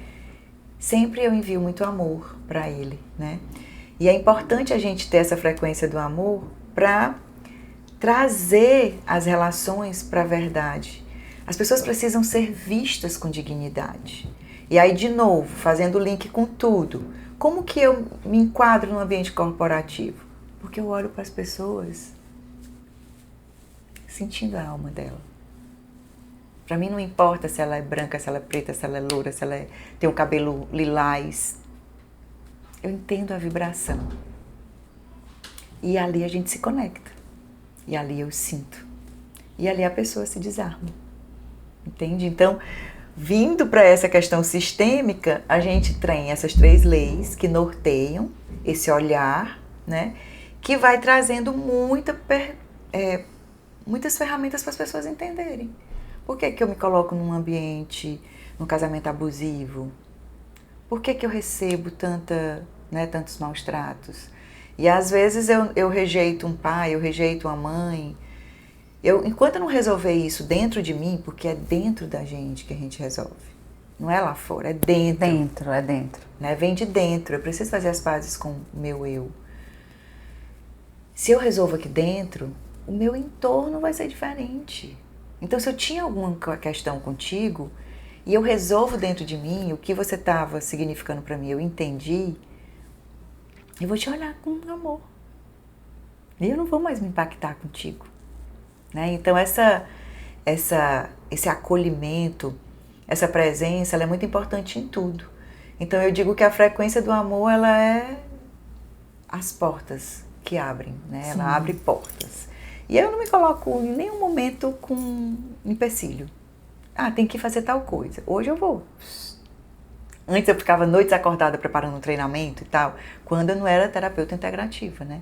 sempre eu envio muito amor para ele, né? E é importante a gente ter essa frequência do amor para trazer as relações para a verdade. As pessoas precisam ser vistas com dignidade. E aí, de novo, fazendo o link com tudo, como que eu me enquadro no ambiente corporativo? Porque eu olho para as pessoas sentindo a alma dela. Para mim não importa se ela é branca, se ela é preta, se ela é loura, se ela tem o cabelo lilás. Eu entendo a vibração. E ali a gente se conecta. E ali eu sinto. E ali a pessoa se desarma. Entende? Então, vindo para essa questão sistêmica, a gente tem essas 3 leis que norteiam esse olhar, né? Que vai trazendo muitas ferramentas para as pessoas entenderem. Por que eu me coloco num ambiente, num casamento abusivo? Por que eu recebo tantos maus tratos? E às vezes eu rejeito um pai, eu rejeito uma mãe. Enquanto eu não resolver isso dentro de mim, porque é dentro da gente que a gente resolve. Não é lá fora, é dentro. É dentro. Né? Vem de dentro, eu preciso fazer as pazes com o meu eu. Se eu resolvo aqui dentro, o meu entorno vai ser diferente. Então, se eu tinha alguma questão contigo e eu resolvo dentro de mim o que você estava significando para mim, eu entendi, eu vou te olhar com amor. E eu não vou mais me impactar contigo. Né? Então, esse acolhimento, essa presença, ela é muito importante em tudo. Então, eu digo que a frequência do amor, ela é as portas que abrem, né? Ela abre portas. E eu não me coloco em nenhum momento com empecilho. Tem que fazer tal coisa. Hoje eu vou. Antes eu ficava noites acordada preparando um treinamento e tal, quando eu não era terapeuta integrativa, né?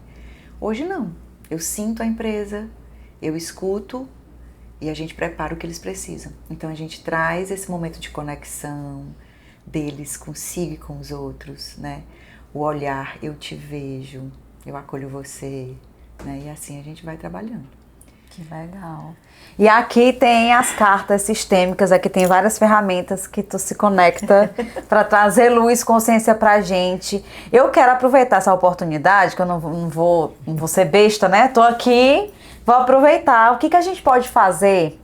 Hoje não. Eu sinto a empresa, eu escuto e a gente prepara o que eles precisam. Então a gente traz esse momento de conexão deles consigo e com os outros, né? O olhar, eu te vejo, eu acolho você, né? E assim a gente vai trabalhando. Que legal. E aqui tem as cartas sistêmicas, aqui tem várias ferramentas que tu se conecta para trazer luz, consciência pra gente. Eu quero aproveitar essa oportunidade, que eu não vou ser besta, né? Tô aqui, vou aproveitar. O que a gente pode fazer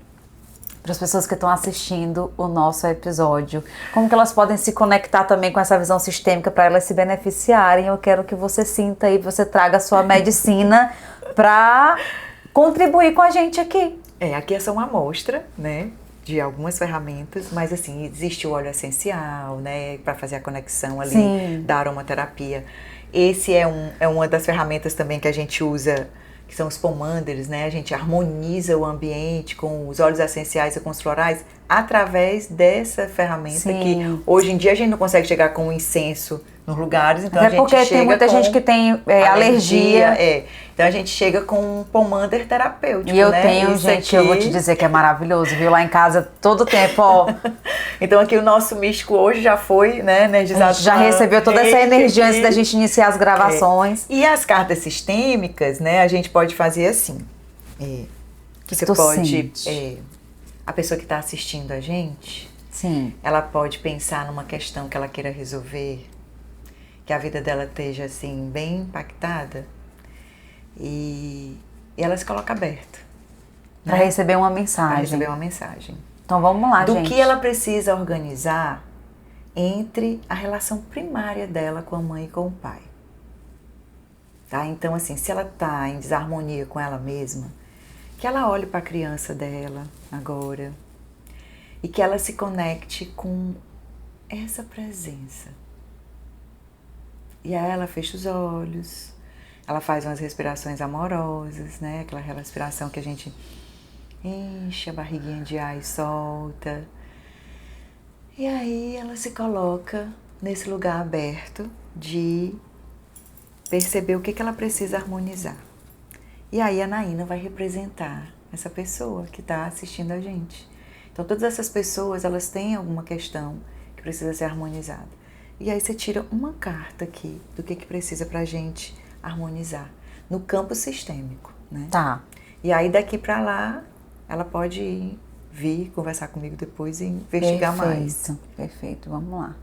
para as pessoas que estão assistindo o nosso episódio? Como que elas podem se conectar também com essa visão sistêmica para elas se beneficiarem? Eu quero que você sinta e você traga a sua medicina para contribuir com a gente aqui. Aqui é só uma amostra, né, de algumas ferramentas, mas assim, existe o óleo essencial, né, para fazer a conexão ali da aromaterapia. Esse é uma das ferramentas também que a gente usa, que são os pomanders, né, a gente harmoniza o ambiente com os óleos essenciais e com os florais através dessa ferramenta que hoje em dia a gente não consegue chegar com o incenso nos lugares, então a gente porque chega tem muita gente que tem alergia. Então a gente chega com um pomander terapêutico, e eu né? tenho, Isso gente, aqui... eu vou te dizer que é maravilhoso, viu? Lá em casa, todo tempo, ó. Então aqui o nosso místico hoje já foi, né, energizado. A gente já recebeu toda essa energia antes da gente iniciar as gravações. E as cartas sistêmicas, né, a gente pode fazer assim. Você pode... a pessoa que está assistindo a gente, ela pode pensar numa questão que ela queira resolver, que a vida dela esteja assim, bem impactada, e ela se coloca aberta. Para receber uma mensagem. Para receber uma mensagem. Então vamos lá, gente. Do que ela precisa organizar entre a relação primária dela com a mãe e com o pai. Tá? Então, assim, se ela está em desarmonia com ela mesma, que ela olhe para a criança dela agora e que ela se conecte com essa presença. E aí ela fecha os olhos, ela faz umas respirações amorosas, né? Aquela respiração que a gente Enche a barriguinha de ar e solta. E aí ela se coloca nesse lugar aberto de perceber o que ela precisa harmonizar. E aí a Naina vai representar essa pessoa que está assistindo a gente. Então todas essas pessoas, elas têm alguma questão que precisa ser harmonizada. E aí você tira uma carta aqui do que precisa pra gente harmonizar no campo sistêmico, né? Tá. E aí daqui pra lá, ela pode vir conversar comigo depois e investigar mais. Perfeito, vamos lá.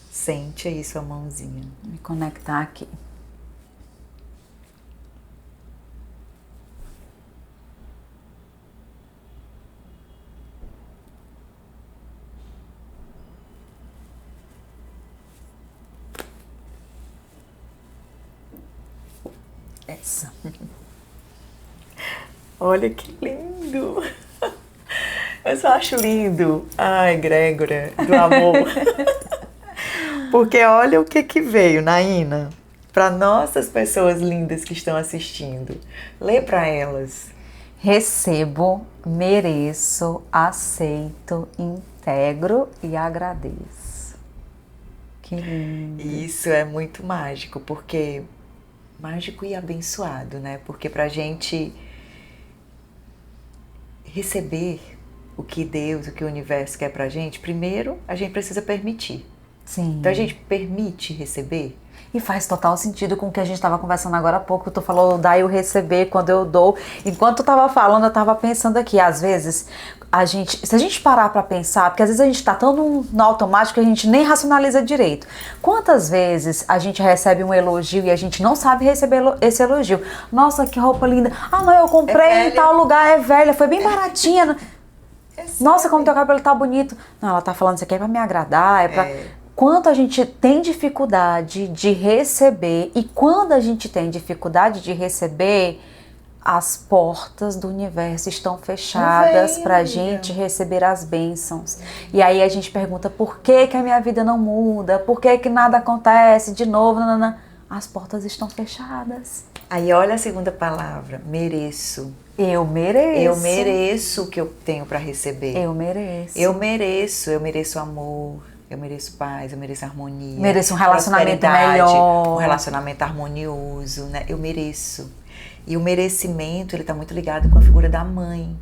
Sente aí sua mãozinha. Me conectar aqui. Essa. Olha que lindo! Eu só acho lindo. Ai, Grégora, do amor. Porque olha o que veio, Naina, para nossas pessoas lindas que estão assistindo. Lê para elas. Recebo, mereço, aceito, integro e agradeço. Que lindo. Isso é muito mágico, porque mágico e abençoado, né? Porque pra gente receber o que Deus, o que o universo quer pra gente, primeiro a gente precisa permitir. Sim. Então a gente permite receber. E faz total sentido com o que a gente estava conversando agora há pouco. Tu falou dar e o receber quando eu dou. Enquanto tu estava falando, eu estava pensando aqui. Às vezes, se a gente parar para pensar, porque às vezes a gente está tão no automático que a gente nem racionaliza direito. Quantas vezes a gente recebe um elogio e a gente não sabe receber esse elogio? Nossa, que roupa linda. Ah, não, eu comprei em tal lugar, é velha, foi bem baratinha. Nossa, como teu cabelo tá bonito. Não, ela tá falando isso aqui é para me agradar, é para... Quanto a gente tem dificuldade de receber, e quando a gente tem dificuldade de receber, as portas do universo estão fechadas para a gente receber as bênçãos. E aí a gente pergunta, por que a minha vida não muda? Por que nada acontece de novo? Nanana. As portas estão fechadas. Aí olha a segunda palavra, mereço. Eu mereço. Eu mereço o que eu tenho para receber. Eu mereço. Eu mereço amor. Eu mereço paz, eu mereço harmonia. Mereço um relacionamento melhor. Um relacionamento harmonioso, né? Eu mereço. E o merecimento, ele está muito ligado com a figura da mãe,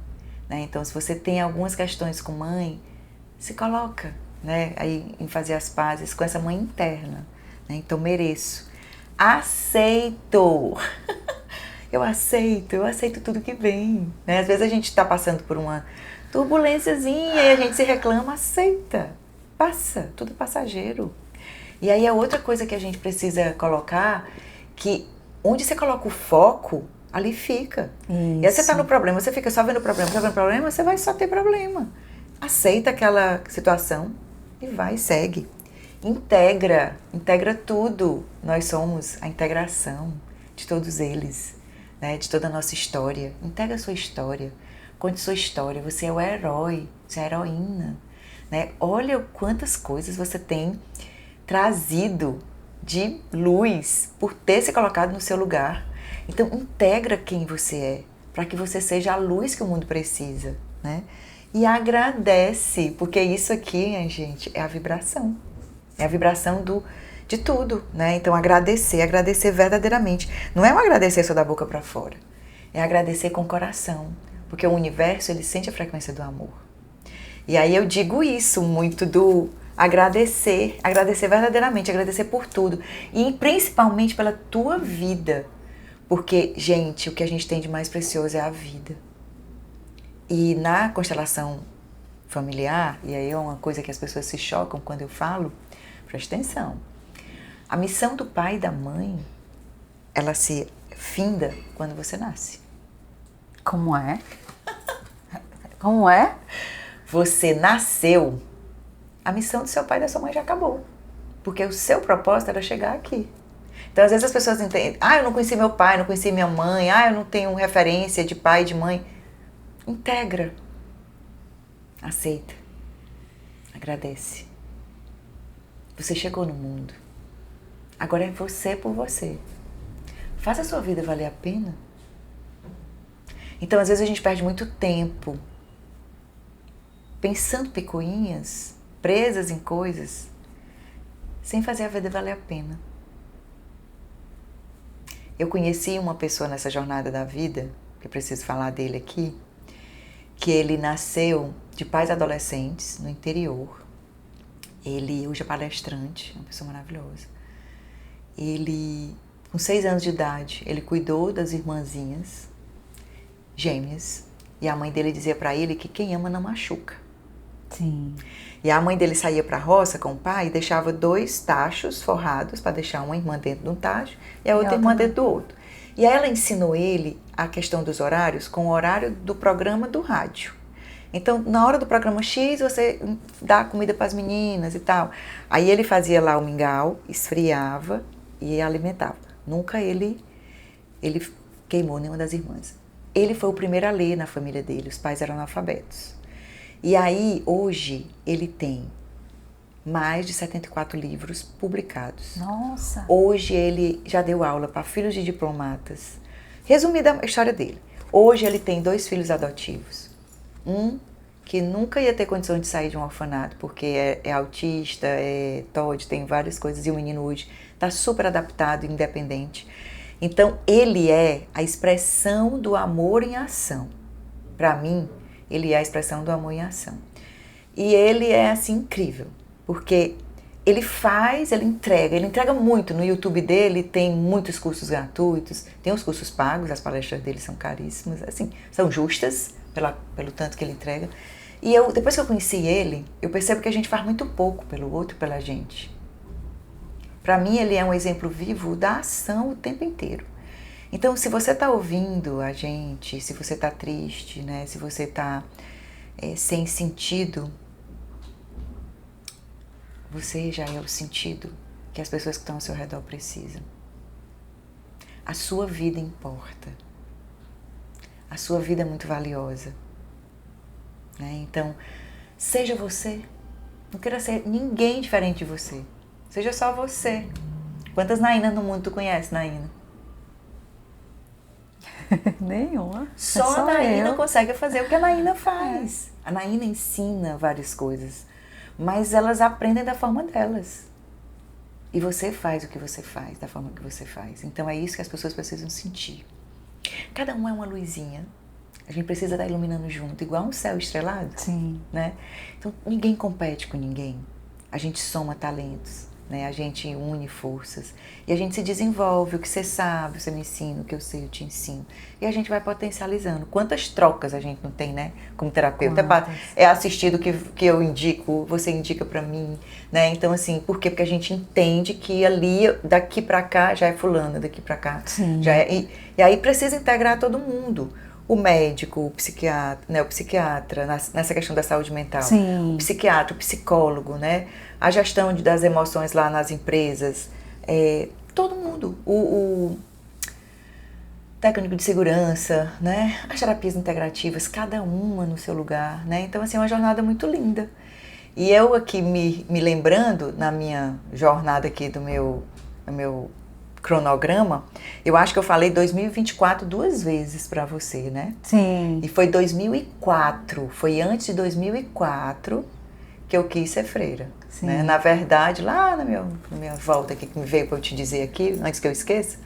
né? Então, se você tem algumas questões com mãe, se coloca, né? Aí em fazer as pazes com essa mãe interna, né? Então, mereço. Aceito. Eu aceito tudo que vem, né? Às vezes a gente está passando por uma turbulênciazinha e a gente se reclama, aceita. Passa, tudo passageiro. E aí a outra coisa que a gente precisa colocar, que onde você coloca o foco, ali fica. Isso. E aí você tá no problema, você fica só vendo o problema, você vai só ter problema. Aceita aquela situação e vai, segue. Integra tudo. Nós somos a integração de todos eles, né? De toda a nossa história. Integra a sua história. Conte sua história. Você é o herói, você é a heroína. Né? Olha quantas coisas você tem trazido de luz por ter se colocado no seu lugar. Então, integra quem você é, para que você seja a luz que o mundo precisa, né? E agradece, porque isso aqui, minha gente, é a vibração. É a vibração de tudo, né? Então, agradecer verdadeiramente. Não é um agradecer só da boca para fora. É agradecer com o coração, porque o universo, ele sente a frequência do amor. E aí eu digo isso muito do agradecer verdadeiramente, agradecer por tudo. E principalmente pela tua vida. Porque, gente, o que a gente tem de mais precioso é a vida. E na constelação familiar, e aí é uma coisa que as pessoas se chocam quando eu falo, presta atenção. A missão do pai e da mãe, ela se finda quando você nasce. Como é? Como é? Você nasceu, a missão do seu pai e da sua mãe já acabou. Porque o seu propósito era chegar aqui. Então, às vezes as pessoas entendem, eu não conheci meu pai, não conheci minha mãe, eu não tenho referência de pai e de mãe. Integra. Aceita. Agradece. Você chegou no mundo. Agora é você por você. Faça a sua vida valer a pena. Então, às vezes, a gente perde muito tempo pensando picuinhas, presas em coisas, sem fazer a vida valer a pena. Eu conheci uma pessoa nessa jornada da vida, que eu preciso falar dele aqui, que ele nasceu de pais adolescentes no interior. Ele hoje é palestrante, uma pessoa maravilhosa. Ele, com 6 anos de idade, ele cuidou das irmãzinhas gêmeas, e a mãe dele dizia para ele que quem ama não machuca. Sim. E a mãe dele saía para a roça com o pai e deixava 2 tachos forrados para deixar uma irmã dentro de um tacho e a outra irmã dentro do outro. E aí ela ensinou ele a questão dos horários com o horário do programa do rádio. Então, na hora do programa X, você dá comida para as meninas e tal. Aí ele fazia lá o mingau, esfriava e alimentava. Nunca ele queimou nenhuma das irmãs. Ele foi o primeiro a ler na família dele, os pais eram analfabetos. E aí, hoje, ele tem mais de 74 livros publicados. Nossa! Hoje ele já deu aula para filhos de diplomatas. Resumida a história dele. Hoje ele tem 2 filhos adotivos. Um que nunca ia ter condições de sair de um orfanato, porque é autista, é TOD, tem várias coisas. E o menino hoje está super adaptado, independente. Então, ele é a expressão do amor em ação. Para mim, ele é a expressão do amor em ação. E ele é, assim, incrível, porque ele entrega muito. No YouTube dele tem muitos cursos gratuitos, tem os cursos pagos, as palestras dele são caríssimas, assim, são justas pelo tanto que ele entrega. E depois que eu conheci ele, eu percebo que a gente faz muito pouco pelo outro, pela gente. Para mim, ele é um exemplo vivo da ação o tempo inteiro. Então, se você está ouvindo a gente, se você está triste, né, se você está sem sentido, você já é o sentido que as pessoas que estão ao seu redor precisam. A sua vida importa. A sua vida é muito valiosa. Né? Então, seja você. Não queira ser ninguém diferente de você. Seja só você. Quantas Nainas no mundo tu conhece, Naina? Nenhuma. Só a Naina consegue fazer o que a Naina faz. A Naina ensina várias coisas, mas elas aprendem da forma delas. E você faz o que você faz, da forma que você faz. Então é isso que as pessoas precisam sentir. Cada um é uma luzinha. A gente precisa estar iluminando junto, igual um céu estrelado. Sim. Né? Então ninguém compete com ninguém. A gente soma talentos. Né? A gente une forças e a gente se desenvolve. O que você sabe, você me ensina, o que eu sei, eu te ensino. E a gente vai potencializando. Quantas trocas a gente não tem, né? Como terapeuta. É assistido que eu indico, você indica pra mim. Né? Então, assim, por quê? Porque a gente entende que ali, daqui pra cá, já é fulano, daqui pra cá. Sim. Já é, e aí precisa integrar todo mundo. O médico, o psiquiatra, né? O psiquiatra nessa questão da saúde mental. Sim. O psiquiatra, o psicólogo, né? A gestão das emoções lá nas empresas. Todo mundo. O técnico de segurança, né? As terapias integrativas, cada uma no seu lugar, né? Então, assim, é uma jornada muito linda. E eu aqui me lembrando, na minha jornada aqui do meu cronograma, eu acho que eu falei 2024 2 vezes para você, né? Sim. E foi 2004, foi antes de 2004 que eu quis ser freira. Né? Na verdade, lá na minha volta aqui, que me veio para eu te dizer aqui, antes que eu esqueça,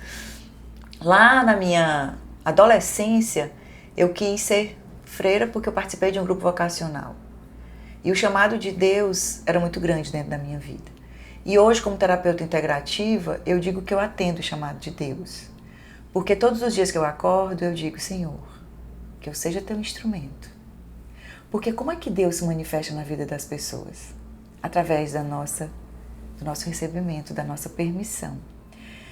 lá na minha adolescência, eu quis ser freira porque eu participei de um grupo vocacional. E o chamado de Deus era muito grande dentro da minha vida. E hoje, como terapeuta integrativa, eu digo que eu atendo o chamado de Deus. Porque todos os dias que eu acordo, eu digo, Senhor, que eu seja teu instrumento. Porque como é que Deus se manifesta na vida das pessoas? Através do nosso recebimento, da nossa permissão.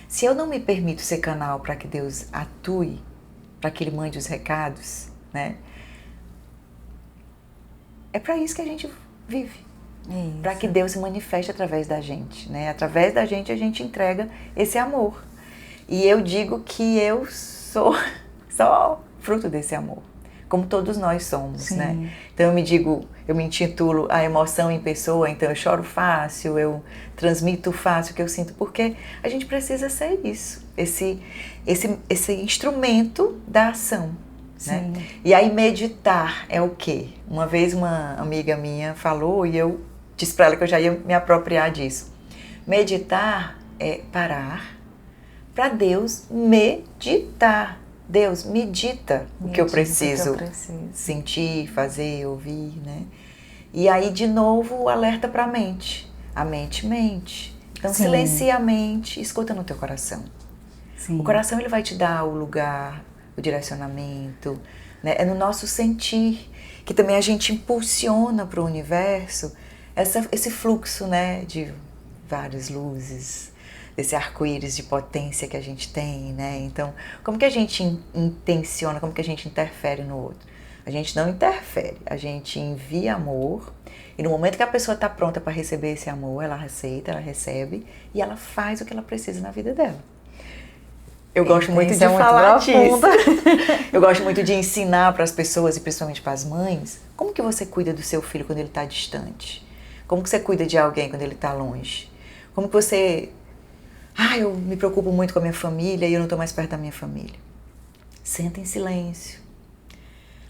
Se eu não me permito ser canal para que Deus atue, para que Ele mande os recados, né? É para isso que a gente vive. Para que Deus se manifeste através da gente, né? Através da gente a gente entrega esse amor. E eu digo que eu sou só fruto desse amor, como todos nós somos, né? Então eu me intitulo a emoção em pessoa, então eu choro fácil, eu transmito fácil o que eu sinto, porque a gente precisa ser isso, esse instrumento da ação, né? E aí meditar é o quê? Uma vez uma amiga minha falou e eu disse para ela que eu já ia me apropriar disso. Meditar é parar para Deus meditar. Deus, medita o que eu preciso sentir, fazer, ouvir, né? E aí, de novo, o alerta para a mente. A mente mente. Então, silencia a mente, escuta no teu coração. Sim. O coração, ele vai te dar o lugar, o direcionamento, né? É no nosso sentir, que também a gente impulsiona para o universo esse fluxo, né? De várias luzes, desse arco-íris de potência que a gente tem, né? Então, como que a gente intenciona, como que a gente interfere no outro? A gente não interfere, a gente envia amor e no momento que a pessoa está pronta para receber esse amor, ela aceita, ela recebe e ela faz o que ela precisa na vida dela. Eu gosto muito de falar disso. Eu gosto muito de ensinar para as pessoas e principalmente para as mães, como que você cuida do seu filho quando ele está distante? Como que você cuida de alguém quando ele está longe? Como que você... eu me preocupo muito com a minha família e eu não estou mais perto da minha família. Senta em silêncio.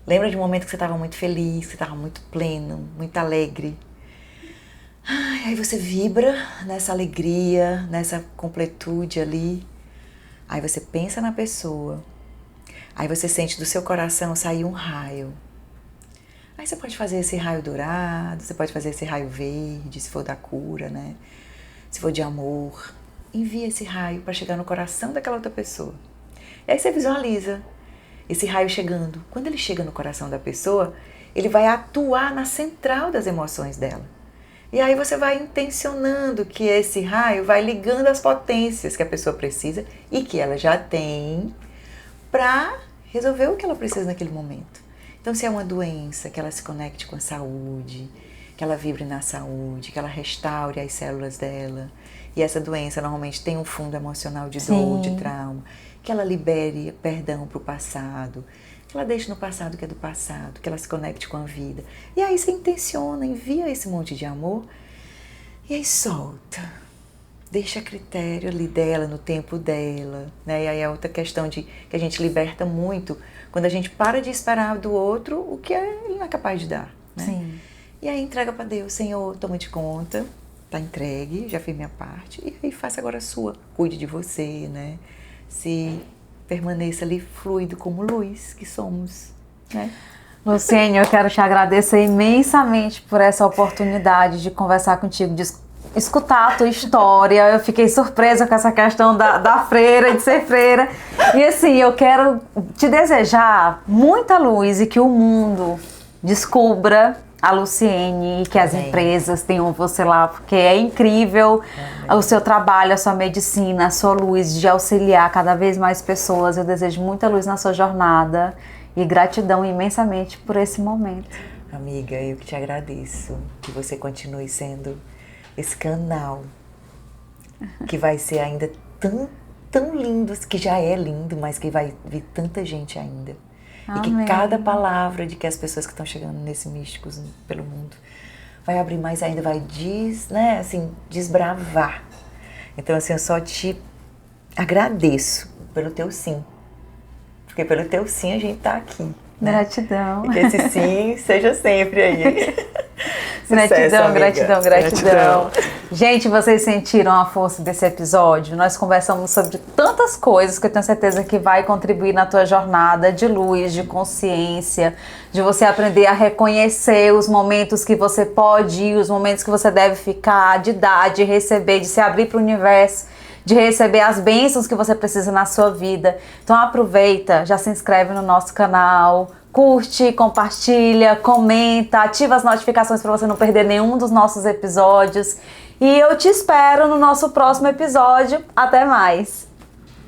Lembra de um momento que você estava muito feliz, que você estava muito pleno, muito alegre. Aí você vibra nessa alegria, nessa completude ali. Aí você pensa na pessoa. Aí você sente do seu coração sair um raio. Aí você pode fazer esse raio dourado, você pode fazer esse raio verde, se for da cura, né? Se for de amor. Envia esse raio para chegar no coração daquela outra pessoa. E aí você visualiza esse raio chegando. Quando ele chega no coração da pessoa, ele vai atuar na central das emoções dela. E aí você vai intencionando que esse raio vai ligando as potências que a pessoa precisa e que ela já tem para resolver o que ela precisa naquele momento. Então, se é uma doença, que ela se conecte com a saúde, que ela vibre na saúde, que ela restaure as células dela. E essa doença normalmente tem um fundo emocional de dor, de trauma. Que ela libere perdão para o passado. Que ela deixe no passado o que é do passado. Que ela se conecte com a vida. E aí você intenciona, envia esse monte de amor. E aí solta. Deixa a critério ali dela, no tempo dela. Né? E aí é outra questão que a gente liberta muito. Quando a gente para de esperar do outro o que ele não é capaz de dar. Né? Sim. E aí entrega para Deus. Senhor, toma de conta. Tá entregue, já fiz minha parte, e aí faça agora a sua, cuide de você, né? Se permaneça ali fluido como luz que somos, né? Luciene, eu quero te agradecer imensamente por essa oportunidade de conversar contigo, de escutar a tua história. Eu fiquei surpresa com essa questão da freira, de ser freira. E assim, eu quero te desejar muita luz e que o mundo descubra a Luciene e que as empresas tenham você lá, porque é incrível o seu trabalho, a sua medicina, a sua luz de auxiliar cada vez mais pessoas. Eu desejo muita luz na sua jornada e gratidão imensamente por esse momento. Amiga, eu que te agradeço, que você continue sendo esse canal que vai ser ainda tão lindo, que já é lindo, mas que vai vir tanta gente ainda. Amém. E que cada palavra de que as pessoas que estão chegando nesse Místicos pelo mundo vai abrir mais ainda, vai desbravar. Então, assim, eu só te agradeço pelo teu sim. Porque pelo teu sim a gente tá aqui. Né? Gratidão. E que esse sim seja sempre aí. Sucesso, gratidão. Gente, vocês sentiram a força desse episódio? Nós conversamos sobre tantas coisas que eu tenho certeza que vai contribuir na tua jornada de luz, de consciência, de você aprender a reconhecer os momentos que você pode ir, os momentos que você deve ficar, de dar, de receber, de se abrir para o universo, de receber as bênçãos que você precisa na sua vida. Então aproveita, já se inscreve no nosso canal, curte, compartilha, comenta, ativa as notificações para você não perder nenhum dos nossos episódios. E eu te espero no nosso próximo episódio. Até mais!